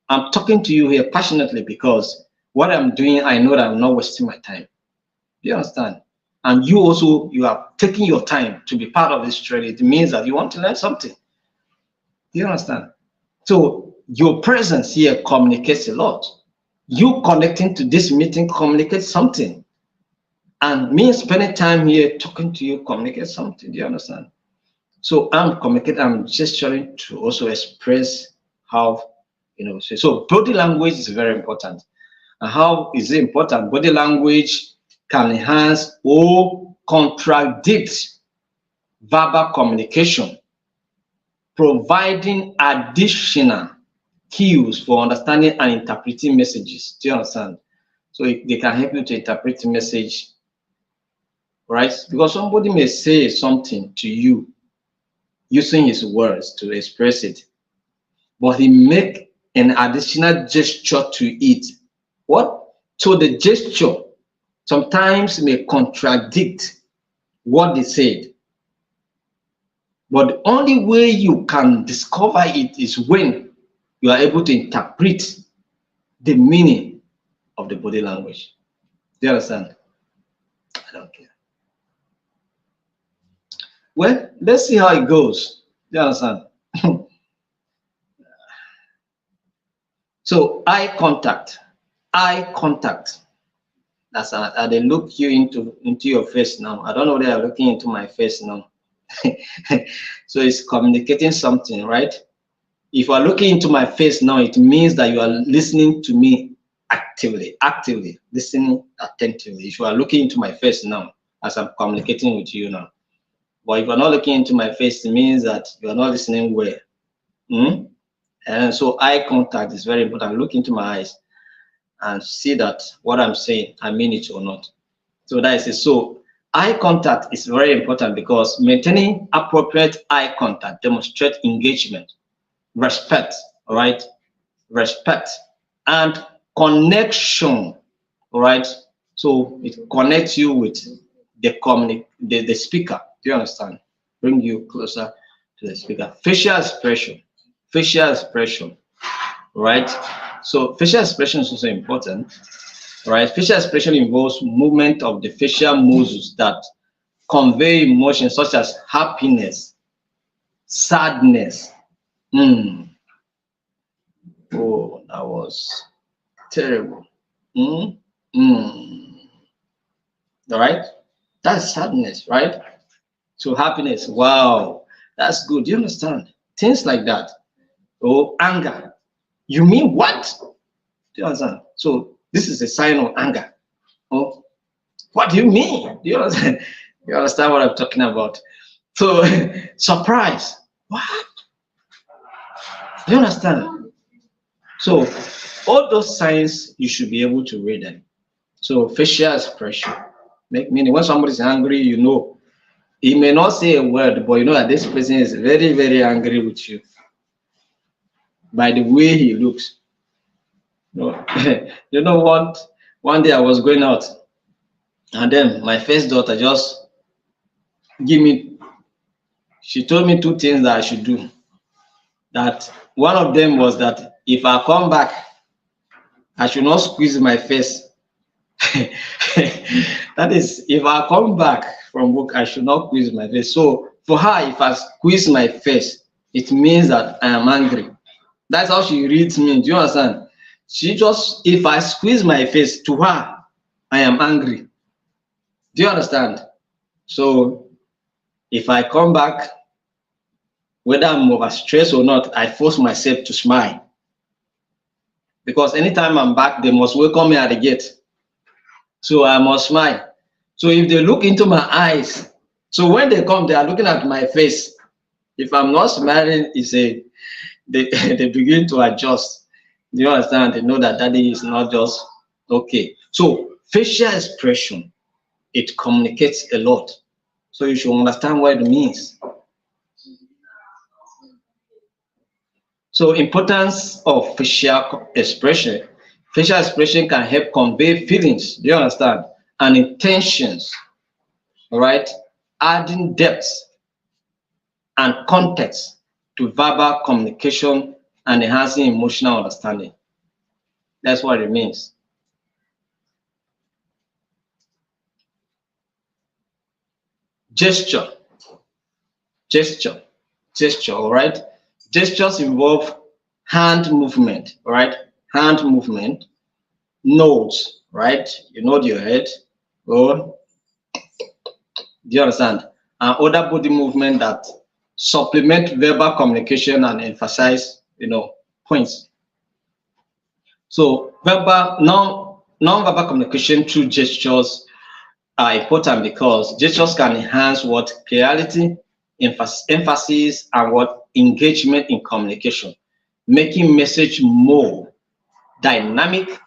Speaker 1: I'm talking to you here passionately because what I'm doing, I know that I'm not wasting my time. Do you understand? And you also, you are taking your time to be part of this training. It means that you want to learn something. Do you understand? So your presence here communicates a lot. You connecting to this meeting communicates something. And me spending time here talking to you communicates something. Do you understand? So I'm communicating, I'm gesturing to also express how, so body language is very important. And how is it important? Body language can enhance or contradict verbal communication, providing additional cues for understanding and interpreting messages. Do you understand? So they can help you to interpret the message, right? Because somebody may say something to you using his words to express it, but he make an additional gesture to it. What? So the gesture sometimes may contradict what they said. But the only way you can discover it is when you are able to interpret the meaning of the body language. Do you understand? I don't care. Well, let's see how it goes. Do you understand? So eye contact. Eye contact. That's how they look you into your face now. I don't know they are looking into my face now. So it's communicating something, right? If you are looking into my face now, it means that you are listening to me actively listening attentively. If you are looking into my face now, as I'm communicating with you now, but if you're not looking into my face, it means that you are not listening well. And so eye contact is very important. Look into my eyes and see that what I'm saying, I mean it or not. So that is it. So eye contact is very important because maintaining appropriate eye contact demonstrates engagement, respect, all right? Respect and connection, all right? So it connects you with the speaker. Do you understand? Bring you closer to the speaker. Facial expression, right? So facial expression is also important, right? Facial expression involves movement of the facial muscles that convey emotions such as happiness, sadness. Oh, that was terrible. All right, that's sadness, right? So happiness, wow, that's good. Do you understand? Things like that. Oh, anger. You mean what? Do you understand? So this is a sign of anger. Oh, what do you mean? Do you understand? You understand what I'm talking about? So surprise. What? Do you understand? So all those signs you should be able to read them. So facial expression, meaning when somebody is angry, you know, he may not say a word, but you know that this person is very, very angry with you by the way he looks. No, you know what? One day I was going out, and then my first daughter just she told me two things that I should do. That one of them was that if I come back, I should not squeeze my face. That is, if I come back from work, I should not squeeze my face. So for her, if I squeeze my face, it means that I am angry. That's how she reads me. Do you understand? She just, if I squeeze my face, to her, I am angry. Do you understand? So if I come back, whether I'm overstressed or not, I force myself to smile. Because anytime I'm back, they must welcome me at the gate. So I must smile. So if they look into my eyes, so when they come, they are looking at my face. If I'm not smiling, they begin to adjust. Do you understand? They know that daddy is not just okay. So facial expression, it communicates a lot. So you should understand what it means. So importance of facial expression Facial expression can help convey feelings, do you understand, and intentions, all right, adding depth and context to verbal communication and enhancing emotional understanding. That's what it means. Gesture, gesture, gesture, all right? Gestures involve hand movement, all right? Hand movement, nods, right? You nod your head, or do you understand? And other body movement that supplement verbal communication and emphasize, points. So verbal, non-verbal communication through gestures are important because gestures can enhance what clarity, emphasis, and what engagement in communication, making message more dynamic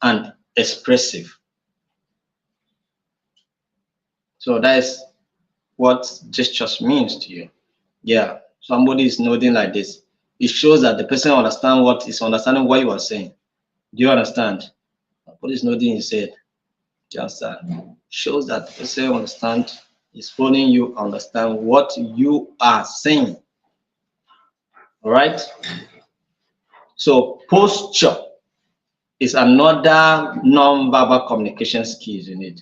Speaker 1: and expressive. So that is what gestures means to you. Yeah, somebody is nodding like this. It shows that the person understanding what you are saying. Do you understand? Somebody is nodding his head. Just shows that the person is following you, understand what you are saying. All right. So posture is another non-verbal communication skills you need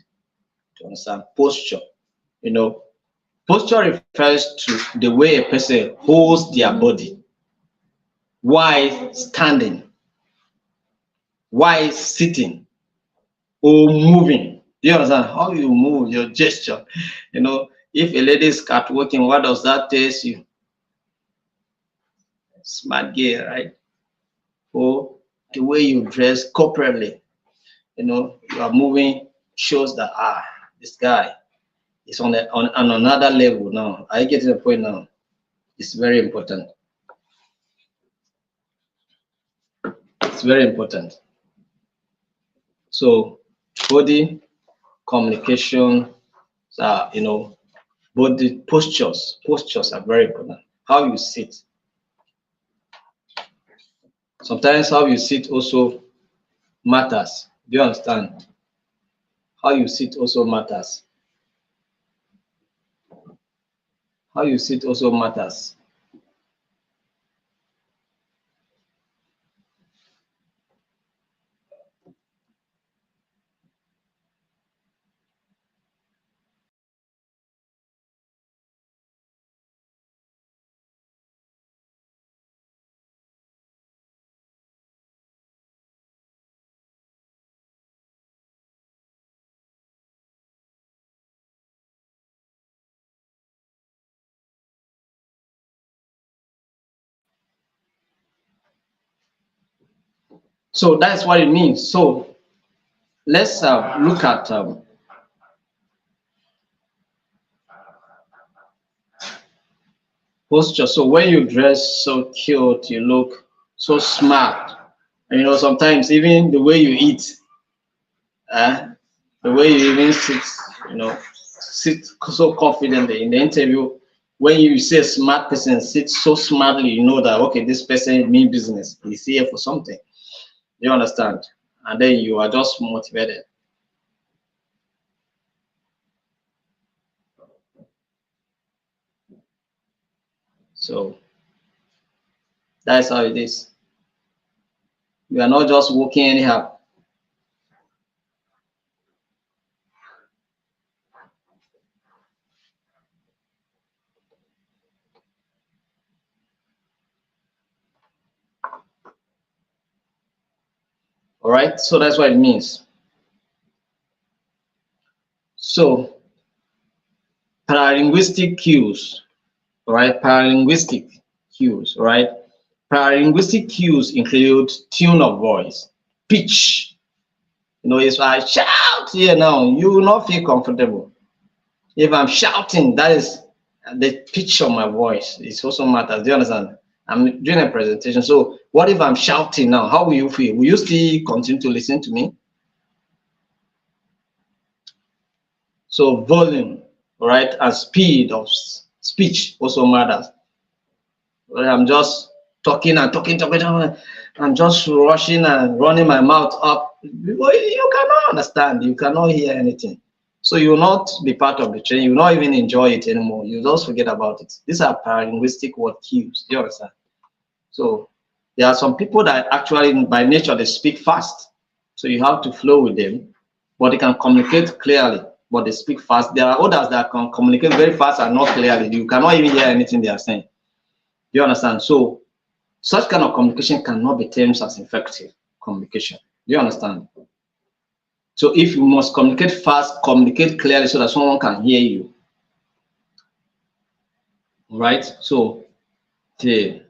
Speaker 1: to understand. Posture, posture refers to the way a person holds their body while standing, while sitting, or moving. Do you understand how you move, your gesture? If a lady is catwalking, what does that tell you? Smart girl, right? Or the way you dress corporately, you are moving, shows that this guy is on another level now. I get to the point now. It's very important. It's very important. So body communication, body postures are very important. How you sit. Sometimes how you sit also matters. Do you understand? How you sit also matters. How you sit also matters. So that's what it means. So let's look at posture. So when you dress so cute, you look so smart. And sometimes even the way you eat, the way you even sit so confidently in the interview. When you say a smart person sits so smartly, you know that okay, this person mean business. He's here for something. You understand? And then you are just motivated. So that's how it is. You are not just walking anyhow. All right, so that's what it means. So paralinguistic cues, all right? Paralinguistic cues, all right? Paralinguistic cues include tone of voice, pitch. If I shout here now, you will not feel comfortable. If I'm shouting, that is the pitch of my voice. It also matters. Do you understand? I'm doing a presentation. So what if I'm shouting now? How will you feel? Will you still continue to listen to me? So volume, right, and speed of speech also matters. I'm just talking and talking, and just rushing and running my mouth up. You cannot understand. You cannot hear anything. So you will not be part of the training. You will not even enjoy it anymore. You just forget about it. These are paralinguistic word cues. Do you understand? So there are some people that actually, by nature, they speak fast. So you have to flow with them, but they can communicate clearly, but they speak fast. There are others that can communicate very fast and not clearly. You cannot even hear anything they are saying. Do you understand? So such kind of communication cannot be termed as effective communication. Do you understand? So if you must communicate fast, communicate clearly so that someone can hear you. Right? So the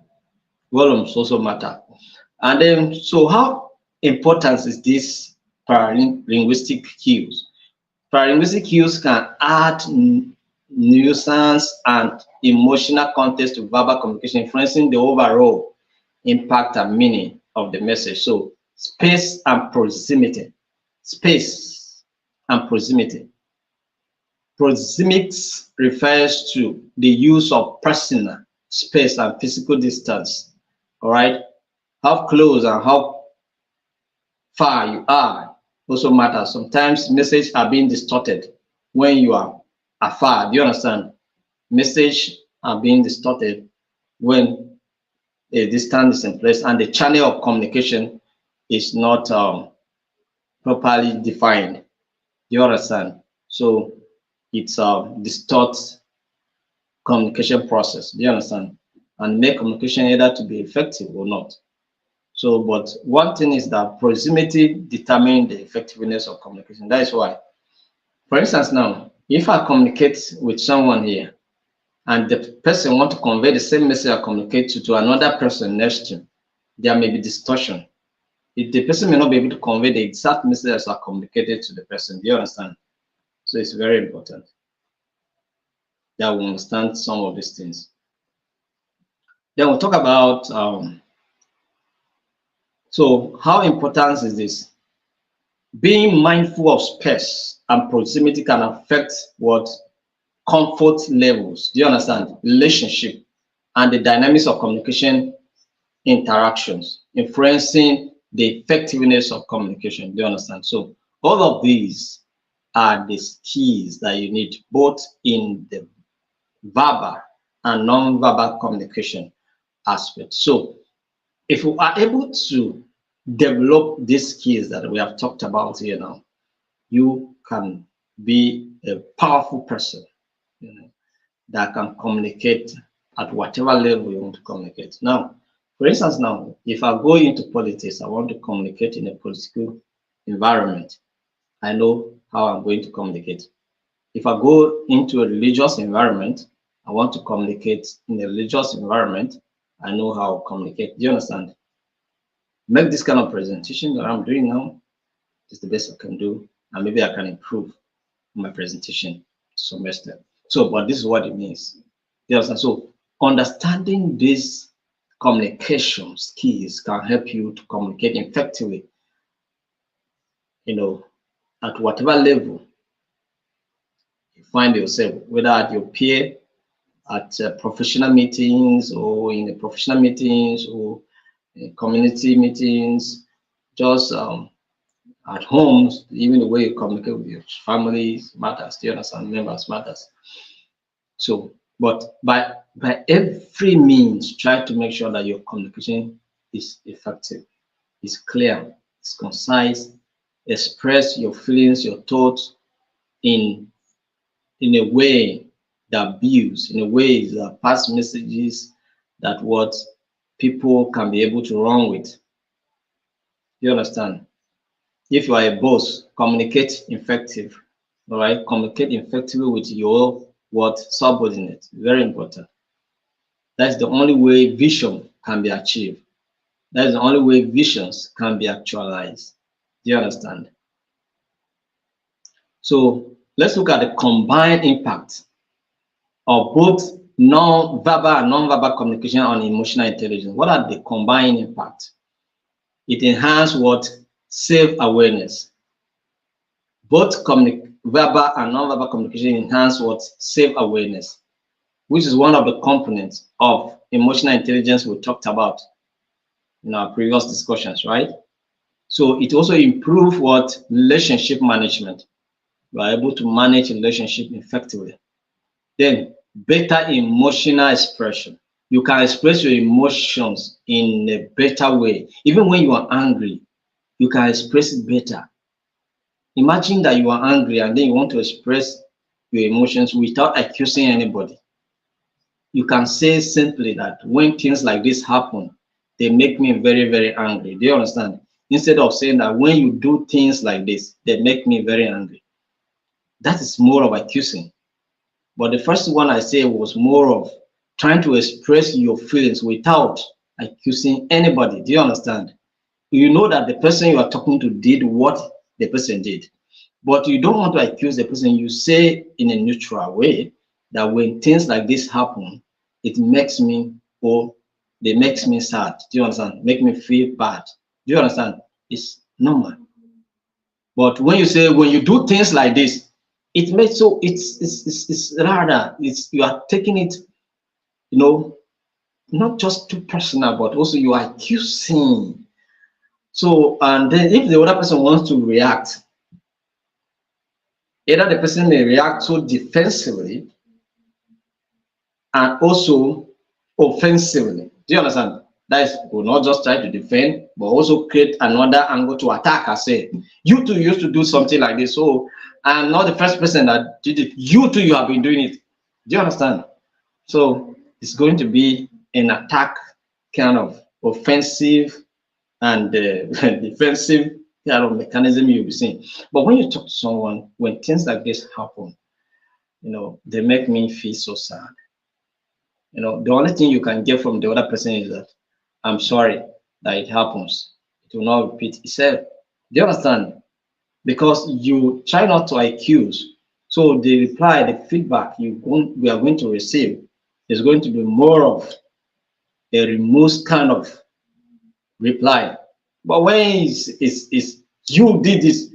Speaker 1: volumes also matter. And then, so how important is this paralinguistic cues? Paralinguistic cues can add nuisance and emotional context to verbal communication, influencing the overall impact and meaning of the message. So space and proximity. Space and proximity. Proxemics refers to the use of personal space and physical distance. All right, how close and how far you are also matters. Sometimes messages are being distorted when you are afar. Do you understand? Messages are being distorted when a distance is in place and the channel of communication is not properly defined. Do you understand? So it distorts communication process. Do you understand? And make communication either to be effective or not. So, but one thing is that proximity determines the effectiveness of communication. That is why, for instance, now, if I communicate with someone here and the person wants to convey the same message I communicate to another person next to, there may be distortion. The person may not be able to convey the exact message as I communicated to the person. Do you understand? So it's very important that we understand some of these things. Then we'll talk about so how important is this? Being mindful of space and proximity can affect what comfort levels. Do you understand? Relationship and the dynamics of communication interactions, influencing the effectiveness of communication. Do you understand? So all of these are the keys that you need both in the verbal and non-verbal communication aspect. So if we are able to develop these skills that we have talked about here now, you can be a powerful person, you know, that can communicate at whatever level you want to communicate. Now, for instance, now, if I go into politics, I want to communicate in a political environment, I know how I'm going to communicate. If I go into a religious environment, I want to communicate in a religious environment, I know how to communicate. Do you understand? Make this kind of presentation that I'm doing now is the best I can do, and maybe I can improve my presentation to some extent. So, but this is what it means. You understand? So, understanding these communication skills can help you to communicate effectively, you know, at whatever level you find yourself, whether at your peer, at professional meetings, or in the professional meetings, or community meetings, just at homes, even the way you communicate with your family matters. Do you understand? Members matters. So, but by every means, try to make sure that your communication is effective, is clear, is concise. Express your feelings, your thoughts in a way that builds, in a way that pass messages that what people can be able to run with. You understand? If you are a boss, communicate effective. All right, communicate effectively with your what subordinate. Very important. That's the only way vision can be achieved. That's the only way visions can be actualized. Do you understand? So let's look at the combined impact of both non-verbal and non-verbal communication on emotional intelligence. What are the combined impact? It enhances what? Self-awareness. Both verbal and non-verbal communication enhance what? Self-awareness. which is one of the components of emotional intelligence we talked about in our previous discussions, right? So it also improves what relationship management. You are able to manage relationship effectively. Then better emotional expression. You can express your emotions in a better way. Even when you are angry, you can express it better. Imagine that you are angry and then you want to express your emotions without accusing anybody. You can say simply that when things like this happen, they make me very, very angry. Do you understand? Instead of saying that when you do things like this, they make me very angry. That is more of accusing. But the first one I say was more of trying to express your feelings without accusing anybody. Do you understand? You know that the person you are talking to did what the person did, but you don't want to accuse the person. You say in a neutral way that when things like this happen, it makes me, or they makes me sad. Do you understand? Make me feel bad. Do you understand? It's normal. But when you say when you do things like this, it makes so it's rather it's you are taking it, you know, not just too personal, but also you are accusing. So and then if the other person wants to react, either the person may react so defensively and also offensively. Do you understand? That is, will not just try to defend, but also create another angle to attack. I say, you two used to do something like this, so I'm not the first person that did it. You two, you have been doing it. Do you understand? So it's going to be an attack, kind of offensive and defensive kind of mechanism you'll be seeing. But when you talk to someone, when things like this happen, they make me feel so sad. The only thing you can get from the other person is that I'm sorry that it happens. It will not repeat itself. Do you understand? Because you try not to accuse. So the reply, the feedback we are going to receive is going to be more of a removed kind of reply. But when it's you did this,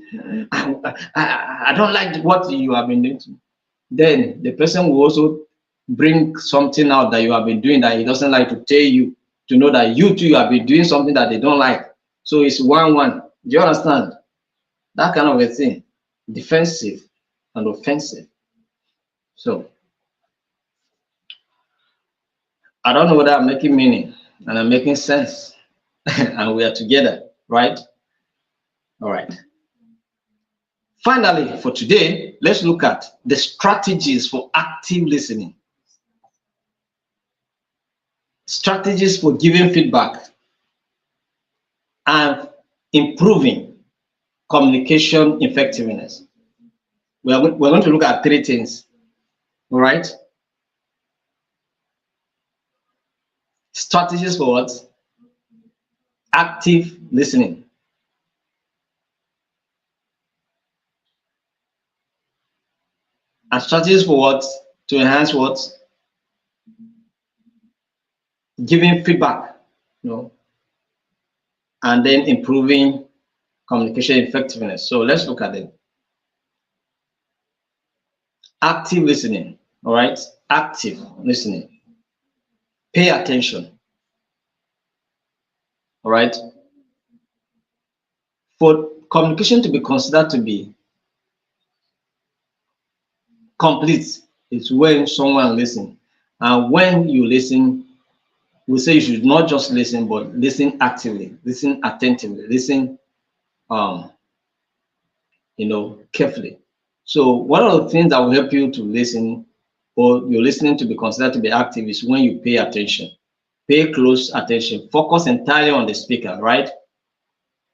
Speaker 1: I don't like what you have been doing to me, then the person will also bring something out that you have been doing that he doesn't like to tell you, to know that you too have been doing something that they don't like. So it's 1-1. Do you understand? That kind of a thing. Defensive and offensive. So I don't know whether I'm making meaning and I'm making sense. And we are together, right? All right. Finally, for today, let's look at the strategies for active listening. Strategies for giving feedback and improving communication effectiveness. We're going to look at 3 things. All right. Strategies for what? Active listening. And strategies for what? To enhance what? Giving feedback, and then improving communication effectiveness. So let's look at it. Active listening. All right. Active listening. Pay attention. All right. For communication to be considered to be complete, it's when someone listens. And when you listen, we say you should not just listen, but listen actively, listen attentively, listen carefully. So one of the things that will help you to listen, or you're listening to be considered to be active, is when you pay attention. Pay close attention. Focus entirely on the speaker, right?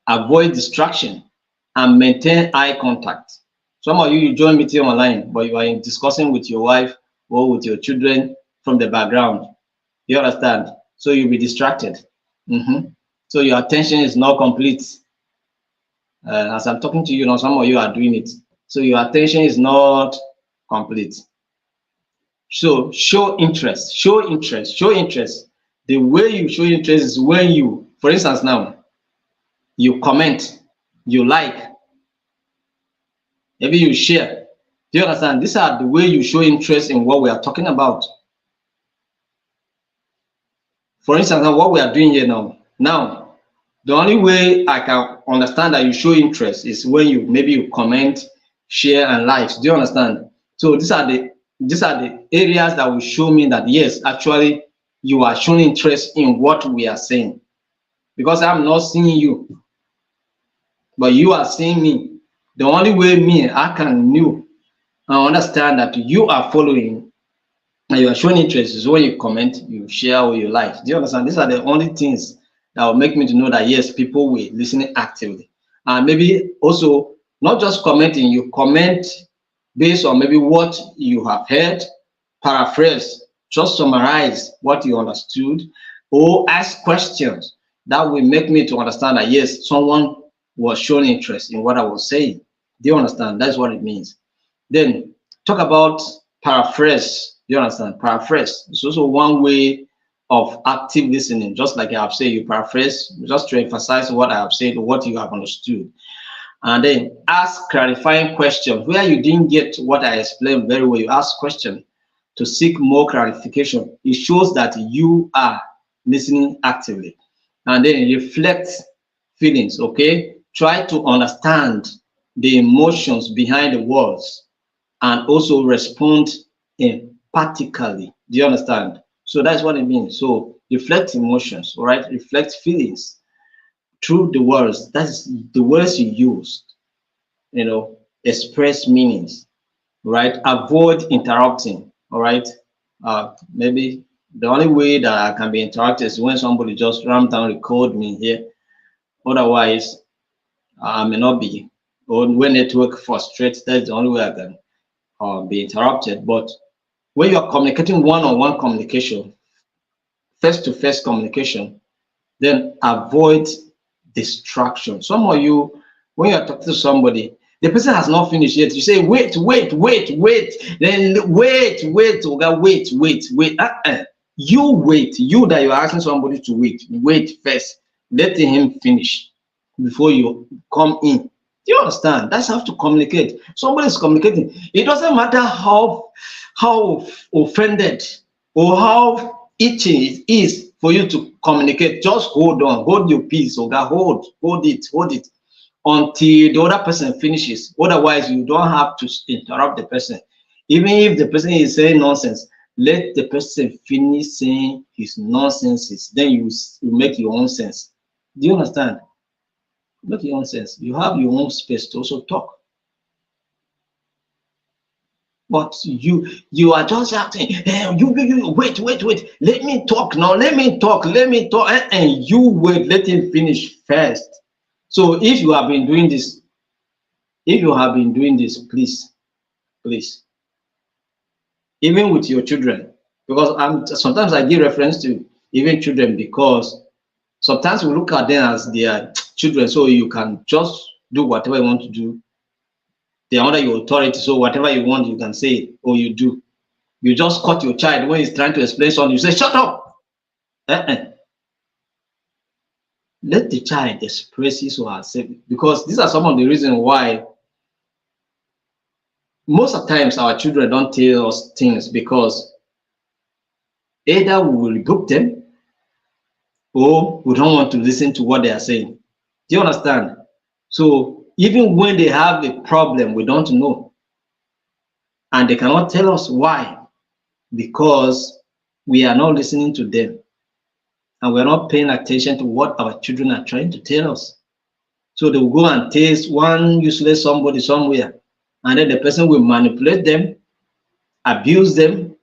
Speaker 1: Avoid distraction and maintain eye contact. Some of you join meeting online, but you are discussing with your wife or with your children from the background. You understand? So you'll be distracted. So your attention is not complete. As I'm talking to you now, some of you are doing it. So your attention is not complete. So show interest, show interest, show interest. The way you show interest is when you, for instance now, you comment, you like, maybe you share. Do you understand? These are the way you show interest in what we are talking about. For instance, now what we are doing here now, the only way I can understand that you show interest is when you maybe you comment, share, and likes. Do you understand? So these are the areas that will show me that yes, actually you are showing interest in what we are saying. Because I'm not seeing you, but you are seeing me. The only way me I can know and understand that you are following and you are showing interest is when you comment, you share, or you like. Do you understand? These are the only things that will make me to know that yes, people will listening actively. And maybe also not just commenting, you comment based on maybe what you have heard, paraphrase, just summarize what you understood, or ask questions that will make me to understand that yes, someone was showing interest in what I was saying. Do you understand? That's what it means. Then talk about paraphrase. Do you understand? Paraphrase is also one way of active listening. Just like I have said, you paraphrase just to emphasize what I have said, what you have understood. And then ask clarifying questions where you didn't get what I explained very well. You ask questions to seek more clarification. It shows that you are listening actively. And then reflect feelings. Okay, try to understand the emotions behind the words and also respond empathically. Do you understand? So that's what it means. So reflect emotions, all right? Reflect feelings through the words. That's the words you use, express meanings, right? Avoid interrupting, all right? Maybe the only way that I can be interrupted is when somebody just ram down record me here. Otherwise, I may not be. Or when network frustrates, that's the only way I can be interrupted. But when you are communicating one-on-one communication, face-to-face communication, then avoid distraction. Some of you, when you are talking to somebody, the person has not finished yet. You say, wait, wait, wait, wait. Then wait, Oga, wait. You wait. You that you're asking somebody to wait first. Let him finish before you come in. Do you understand? That's how to communicate. Somebody is communicating. It doesn't matter how offended or how itching it is for you to communicate. Just hold on, hold your peace, Oga, hold it until the other person finishes. Otherwise, you don't have to interrupt the person. Even if the person is saying nonsense, let the person finish saying his nonsenses. Then you make your own sense. Do you understand? Make your own sense. You have your own space to also talk. But you are just shouting, hey, you wait. Let me talk now. Let me talk. And you wait. Let him finish first. So if you have been doing this, please, even with your children, because sometimes I give reference to even children because sometimes we look at them as their children, so you can just do whatever you want to do. They are under your authority, so whatever you want, you can say or you do. You just cut your child when he's trying to explain something. You say, shut up. Let the child express his or herself, because these are some of the reasons why most of the times our children don't tell us things, because either we will rebuke them or we don't want to listen to what they are saying. Do you understand? So even when they have a problem, we don't know. And they cannot tell us why, because we are not listening to them. And we're not paying attention to what our children are trying to tell us. So they will go and taste one useless somebody somewhere, and then the person will manipulate them, abuse them,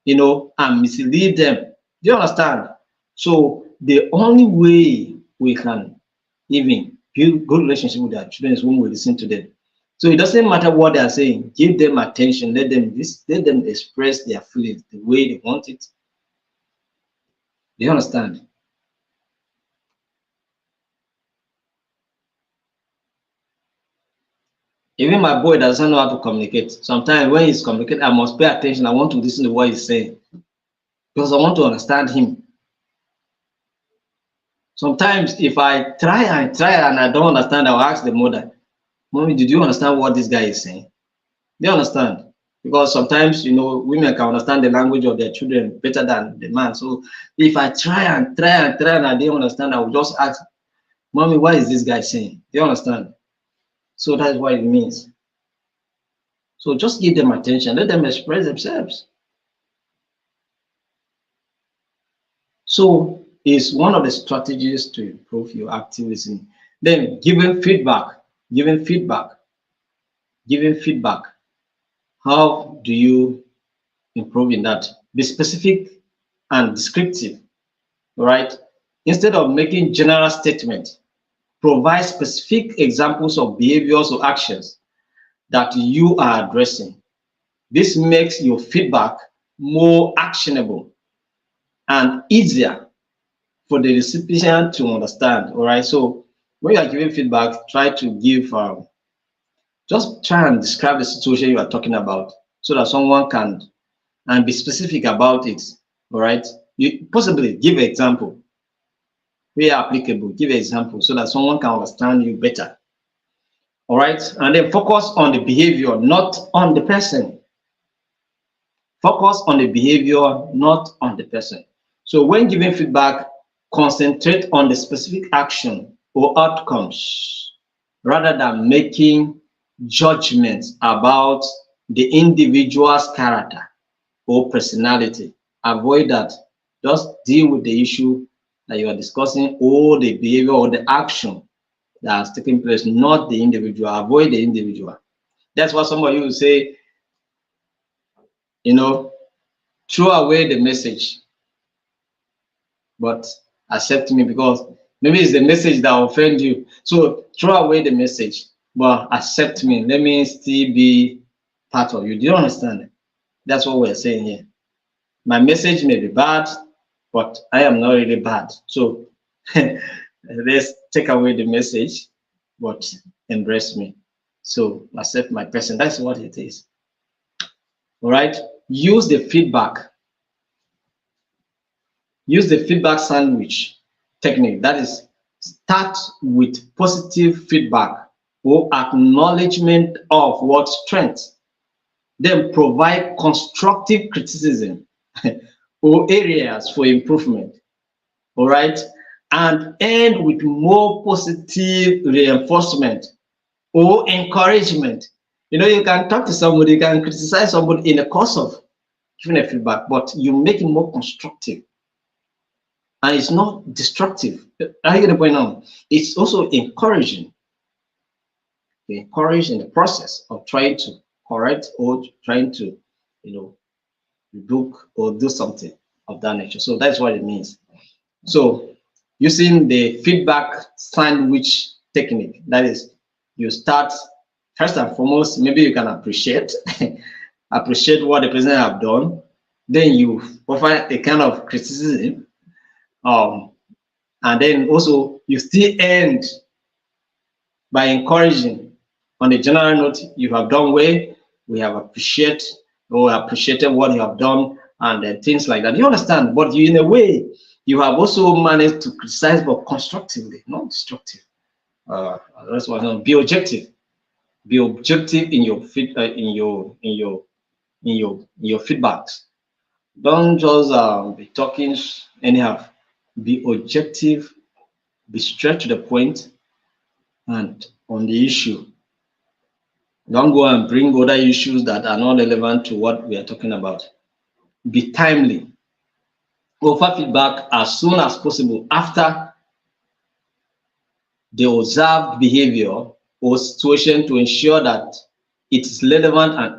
Speaker 1: and mislead them. Do you understand? So the only way we can even build good relationship with our children is when we listen to them. So it doesn't matter what they are saying. Give them attention. Let them express their feelings the way they want it. Do you understand? Even my boy doesn't know how to communicate. Sometimes when he's communicating, I must pay attention. I want to listen to what he's saying because I want to understand him. Sometimes if I try and I don't understand, I'll ask the mother, Mommy, did you understand what this guy is saying? Do you understand? because sometimes, you know, women can understand the language of their children better than the man. So if I try and try and try and I didn't understand, I will just ask, Mommy, what is this guy saying? Do you understand? So that's what it means. So just give them attention, let them express themselves. So it's one of the strategies to improve your activism. Then giving feedback, giving feedback, giving feedback. How do you improve in that? Be specific and descriptive, right? Instead of making general statements, provide specific examples of behaviors or actions that you are addressing. This makes your feedback more actionable and easier for the recipient to understand. All right. So when you are giving feedback, try to give, just try and describe the situation you are talking about so that someone can, and be specific about it. All right. You possibly give an example where applicable, give an example so that someone can understand you better. All right. And then focus on the behavior, not on the person. Focus on the behavior, not on the person. So when giving feedback, concentrate on the specific action or outcomes rather than making judgments about the individual's character or personality. Avoid that. Just deal with the issue that you are discussing or the behavior or the action that has taken place, not the individual. Avoid the individual. That's what somebody will say, you know, throw away the message, but accept me, because maybe it's the message that offend you. So throw away the message, but accept me. Let me still be part of you. Do you understand? That's what we're saying here. My message may be bad, but I am not really bad. So let's take away the message, but embrace me. So accept my person. That's what it is. All right. Use the feedback. Use the feedback sandwich technique. That is, start with positive feedback or acknowledgement of what strengths. Then provide constructive criticism or areas for improvement. All right. And end with more positive reinforcement or encouragement. You know, you can talk to somebody, you can criticize somebody in the course of giving a feedback, but you make it more constructive. And it's not destructive. I get the point now. It's also encouraging. Encourage in the process of trying to correct or trying to, you know, rebuke or do something of that nature. So that's what it means. So using the feedback sandwich technique, that is, you start first and foremost, maybe you can appreciate appreciate what the person have done. Then you offer a kind of criticism, and then also you still end by encouraging on the general note, you have done well, we have appreciated what you have done, and things like that. You understand? But you, in a way, you have also managed to criticize, but constructively, not destructive. That's what. Be objective. Be objective in your feedbacks. Don't just be talking anyhow. Be objective. Be straight to the point, and on the issue. Don't go and bring other issues that are not relevant to what we are talking about. Be timely. Offer feedback as soon as possible after the observed behavior or situation to ensure that it is relevant and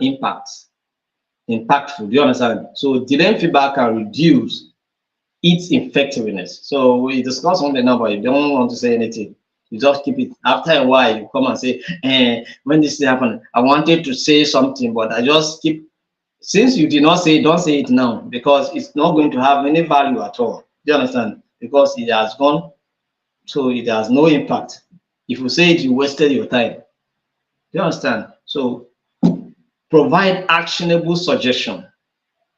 Speaker 1: impactful. Do you understand? So delaying feedback can reduce its effectiveness. So we discussed on the number, you don't want to say anything. You just keep it. After a while, you come and say, when this happened, I wanted to say something, but I just keep. Since you did not say it, don't say it now, because it's not going to have any value at all. Do you understand? Because it has gone, so it has no impact. If you say it, you wasted your time. Do you understand? So provide actionable suggestion.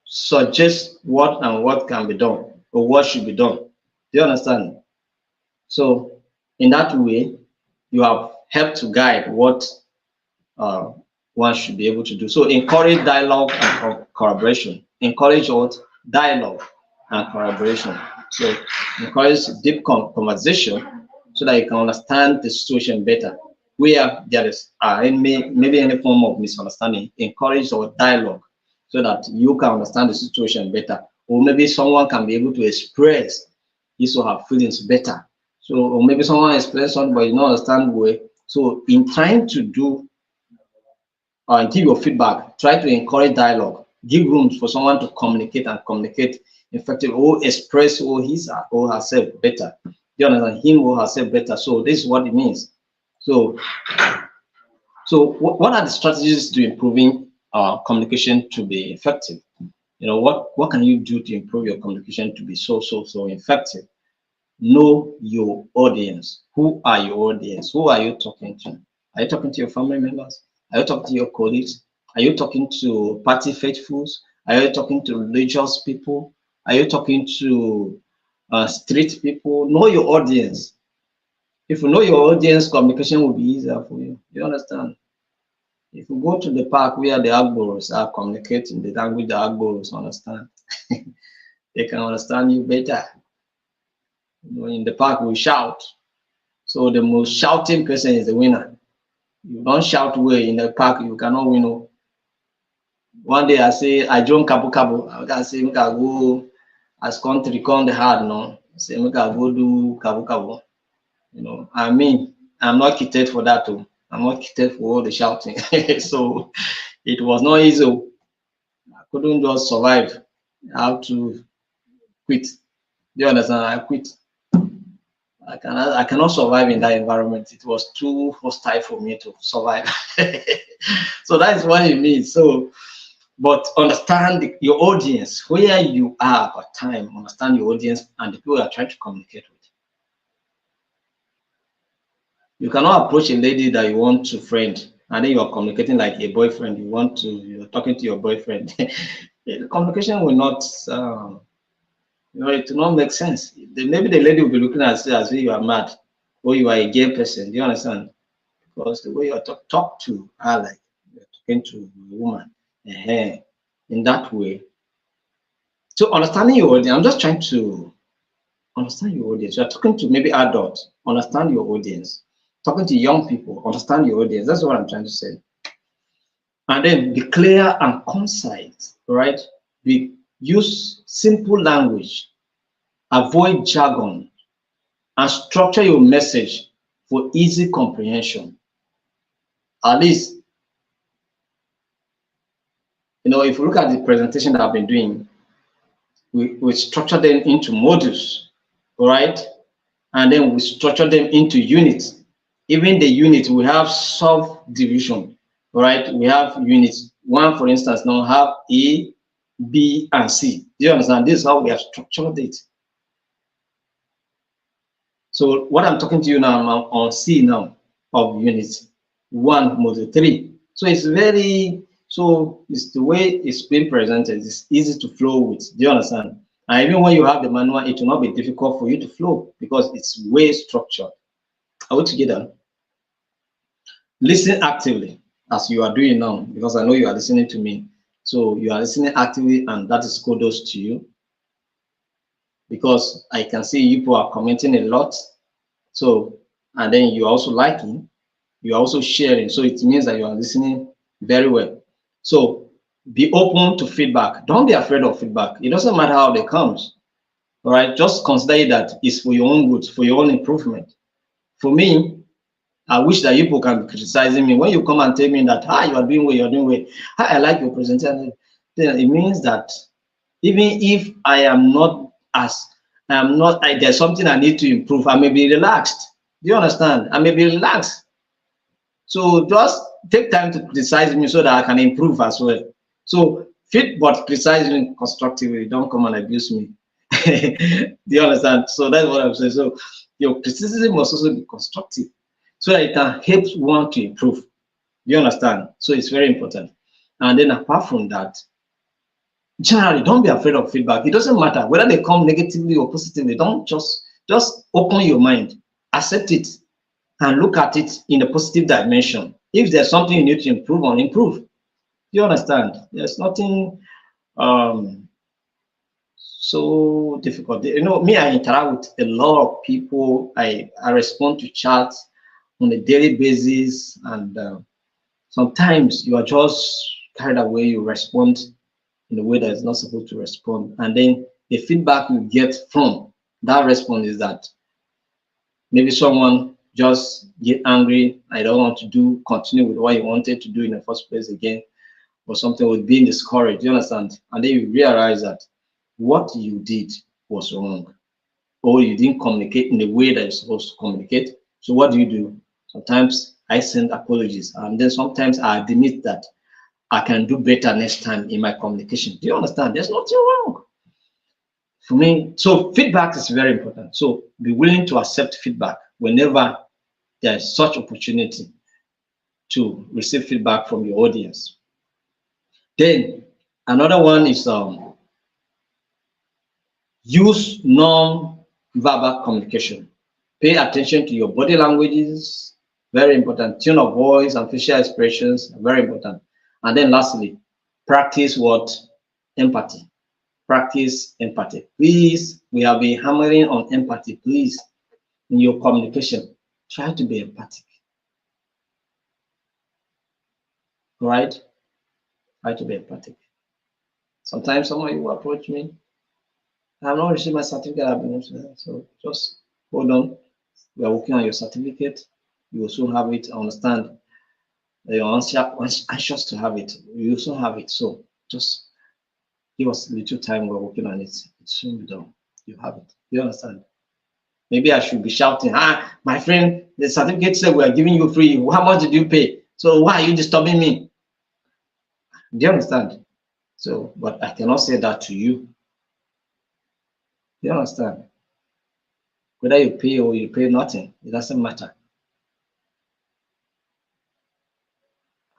Speaker 1: Suggest what and what can be done or what should be done. Do you understand? So in that way, you have helped to guide what one should be able to do. So encourage dialogue and collaboration. Encourage what? Dialogue and collaboration. So encourage deep conversation so that you can understand the situation better. Where there is maybe any form of misunderstanding, encourage or dialogue so that you can understand the situation better. Or maybe someone can be able to express his or her feelings better. So, or maybe someone express something but you don't understand the way. So in trying to do give your feedback, try to encourage dialogue, give room for someone to communicate and communicate effectively or express or his or herself better. You understand, him or herself better. So this is what it means. So what are the strategies to improving communication to be effective? You know, what can you do to improve your communication to be so effective? Know your audience. Who are your audience? Who are you talking to? Are you talking to your family members? Are you talking to your colleagues? Are you talking to party faithfuls? Are you talking to religious people? Are you talking to street people? Know your audience. If you know your audience, communication will be easier for you. You understand? If you go to the park where the Agboros are communicating the language the Agboros understand, they can understand you better. You know, in the park, we shout. So the most shouting person is the winner. You don't shout way in the park, you cannot win. One day I say, I join Kabu Kabu. I can say, I go as country come the hard, no. I say, I go do Kabu Kabu. You know, I mean, I'm not kitted for that too. I'm not kitted for all the shouting. So it was not easy. I couldn't just survive. I have to quit. Do you understand? I quit. I cannot survive in that environment. It was too hostile for me to survive. So that is what it means. So, but understand your audience, where you are at time, understand your audience and the people you are trying to communicate with. You cannot approach a lady that you want to friend and then you are communicating like a boyfriend. You're talking to your boyfriend. The communication will not, you know, it will not make sense. Maybe the lady will be looking at you as if you are mad or you are a gay person. Do you understand? Because the way you talk to her like you're talking to a woman. In that way. So understanding your audience, I'm just trying to understand your audience. You're talking to maybe adults, understand your audience. Talking to young people, understand your audience. That's what I'm trying to say. And then be clear and concise, right? Use simple language, avoid jargon, and structure your message for easy comprehension. At least, you know, if you look at the presentation that I've been doing, we structure them into modules, right? And then we structure them into units. Even the unit, we have subdivision, right? We have units. One, for instance, now have A, B, and C. Do you understand? This is how we have structured it. So what I'm talking to you now, I'm on C now of unit 1, module 3. So it's it's the way it's being presented. It's easy to flow with. Do you understand? And even when you have the manual, it will not be difficult for you to flow because it's way structured. Are we together? Listen actively as you are doing now, because I know you are listening to me. So you are listening actively, and that is kudos to you. Because I can see you people are commenting a lot. So, and then you're also liking, you're also sharing. So it means that you are listening very well. So be open to feedback. Don't be afraid of feedback. It doesn't matter how it comes. All right, just consider that it's for your own good, for your own improvement. For me, I wish that people can be criticizing me. When you come and tell me that, you are doing well, you're doing well, I like your presentation, then it means that even if I am not there's something I need to improve, I may be relaxed. Do you understand? I may be relaxed. So just take time to criticize me so that I can improve as well. So but criticize me constructively. Don't come and abuse me. Do you understand? So that's what I'm saying. So your criticism must also be constructive so that it can help one to improve. Do you understand? So it's very important. And then apart from that, generally, don't be afraid of feedback. It doesn't matter whether they come negatively or positively. Don't just open your mind, accept it, and look at it in a positive dimension. If there's something you need to improve on, improve. Do you understand? There's nothing um, so difficult. You know, me, I interact with a lot of people. I respond to chats on a daily basis, and sometimes you are just carried away. You respond in a way that is not supposed to respond, and then the feedback you get from that response is that maybe someone just get angry. I don't want to continue with what you wanted to do in the first place again, or something with being discouraged. You understand? And then you realize that what you did was wrong, or you didn't communicate in the way that you're supposed to communicate. So what do? Sometimes I send apologies, and then sometimes I admit that I can do better next time in my communication. Do you understand? There's nothing wrong for me. So feedback is very important. So be willing to accept feedback whenever there is such opportunity to receive feedback from your audience. Then another one is use non-verbal communication. Pay attention to your body languages, very important. Tone of voice and facial expressions, very important. And then lastly, practice what? Empathy. Practice empathy. Please, we have been hammering on empathy. Please, in your communication, try to be empathic. Right? Try to be empathic. Sometimes someone will approach me. I have not received my certificate. So just hold on. We are working on your certificate. You will soon have it. I understand. You're anxious to have it. You will soon have it. So just give us a little time. We're working on it. It soon be done. You have it. You understand? Maybe I should be shouting, my friend, the certificate said we are giving you free. How much did you pay? So why are you disturbing me? Do you understand? So, but I cannot say that to you. Do you understand? Whether you pay or you pay nothing, it doesn't matter.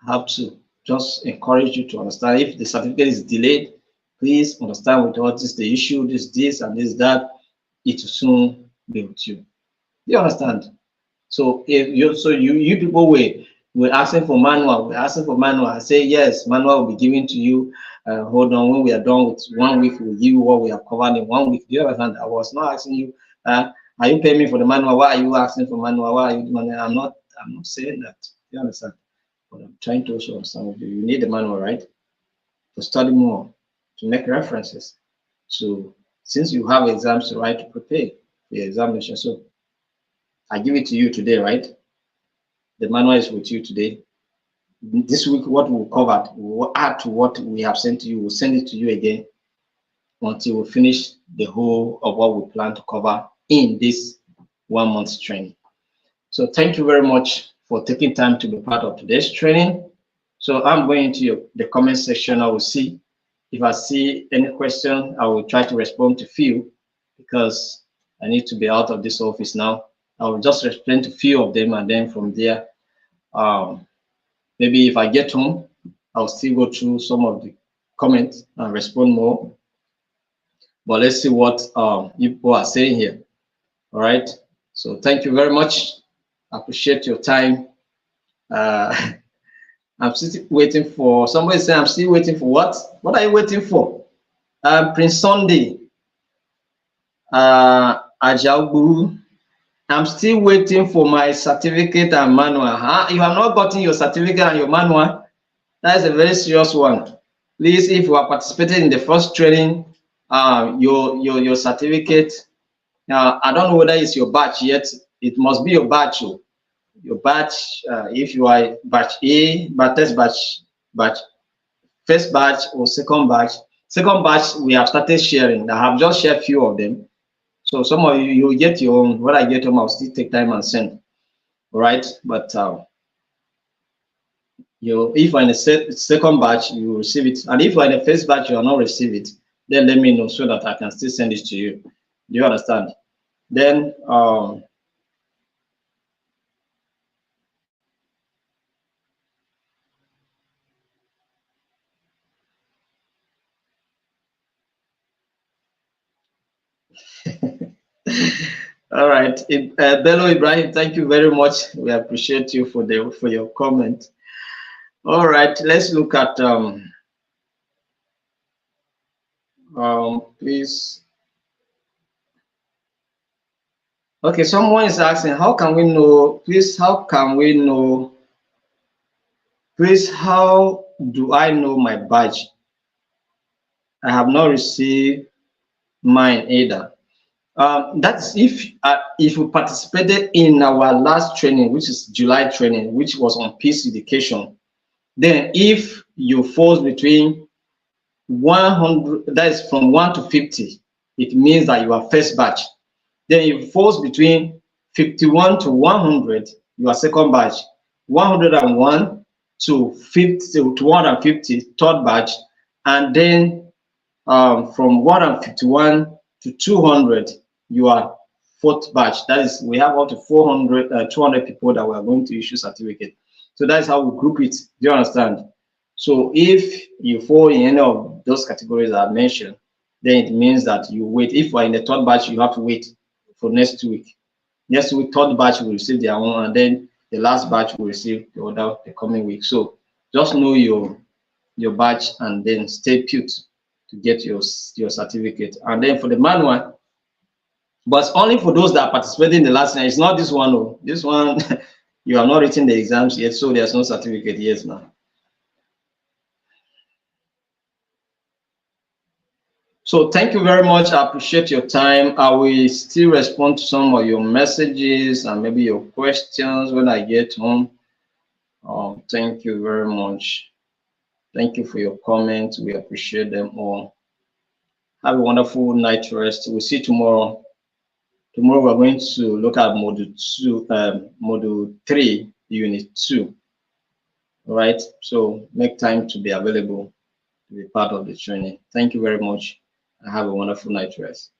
Speaker 1: I have to just encourage you to understand if the certificate is delayed, please understand with what is the issue, this, and this, that, it will soon be with you. Do you understand? So if you people were asking for manual, we're asking for manual. I say yes, manual will be given to you. Hold on, when we are done with 1 week, we'll give you what we have covered in 1 week. Do you understand? I was not asking you, are you paying me for the manual? Why are you asking for manual? Why are you doing? I'm not saying that. Do you understand? But I'm trying to also understand you. You need the manual, right? To study more, to make references. So since you have exams to write to prepare for your examination, so I give it to you today, right? The manual is with you today. This week, what we covered, we will add to what we have sent to you. We'll send it to you again until we finish the whole of what we plan to cover in this 1 month training. So thank you very much for taking time to be part of today's training. So I'm going into the comment section. I will see if I see any question. I will try to respond to few because I need to be out of this office now. I will just respond to few of them, and then from there, maybe if I get home, I'll still go through some of the comments and respond more. But let's see what people are saying here. All right. So thank you very much. I appreciate your time. I'm still waiting for somebody saying I'm still waiting for what? What are you waiting for? Prince Sunday. Ajabu. I'm still waiting for my certificate and manual. You have not gotten your certificate and your manual. That is a very serious one. Please, if you are participating in the first training, your certificate. I don't know whether it's your batch yet. It must be your batch. Your batch, if you are batch A, batch, first batch or second batch. Second batch, we have started sharing. I have just shared a few of them. So some of you will get your own. When I get home, I'll still take time and send. All right, but if you're in the second batch, you will receive it, and if you're in the first batch, you will not receive it. Then let me know so that I can still send it to you. Do you understand? Then All right, Bello Ibrahim, thank you very much. We appreciate you for your comment. All right, let's look at please. Okay, someone is asking, how can we know? Please, how can we know? Please, how do I know my badge? I have not received mine either. That's if you participated in our last training, which is July training, which was on peace education. Then, if you fall between 100, that is from 1 to 50, it means that you are first batch. Then it falls between 51 to 100, you are second batch. 101 to 50 to 150, third batch. And then from 151 to 200, you are fourth batch. That is, we have up to 200 people that we are going to issue certificate. So that's how we group it. Do you understand? So if you fall in any of those categories that I mentioned, then it means that you wait. If you are in the third batch, you have to wait for next week. Next week, third batch will receive their own, and then the last batch will receive the order the coming week. So just know your batch and then stay put to get your certificate. And then for the manual, but only for those that participated in the last year. It's not this one. Oh, this one you have not written the exams yet, so there's no certificate yet now. So thank you very much. I appreciate your time. I will still respond to some of your messages and maybe your questions when I get home. Thank you very much. Thank you for your comments. We appreciate them all. Have a wonderful night rest. We'll see you tomorrow. Tomorrow we're going to look at module 3, unit 2. All right. So make time to be available to be part of the training. Thank you very much. And have a wonderful night rest.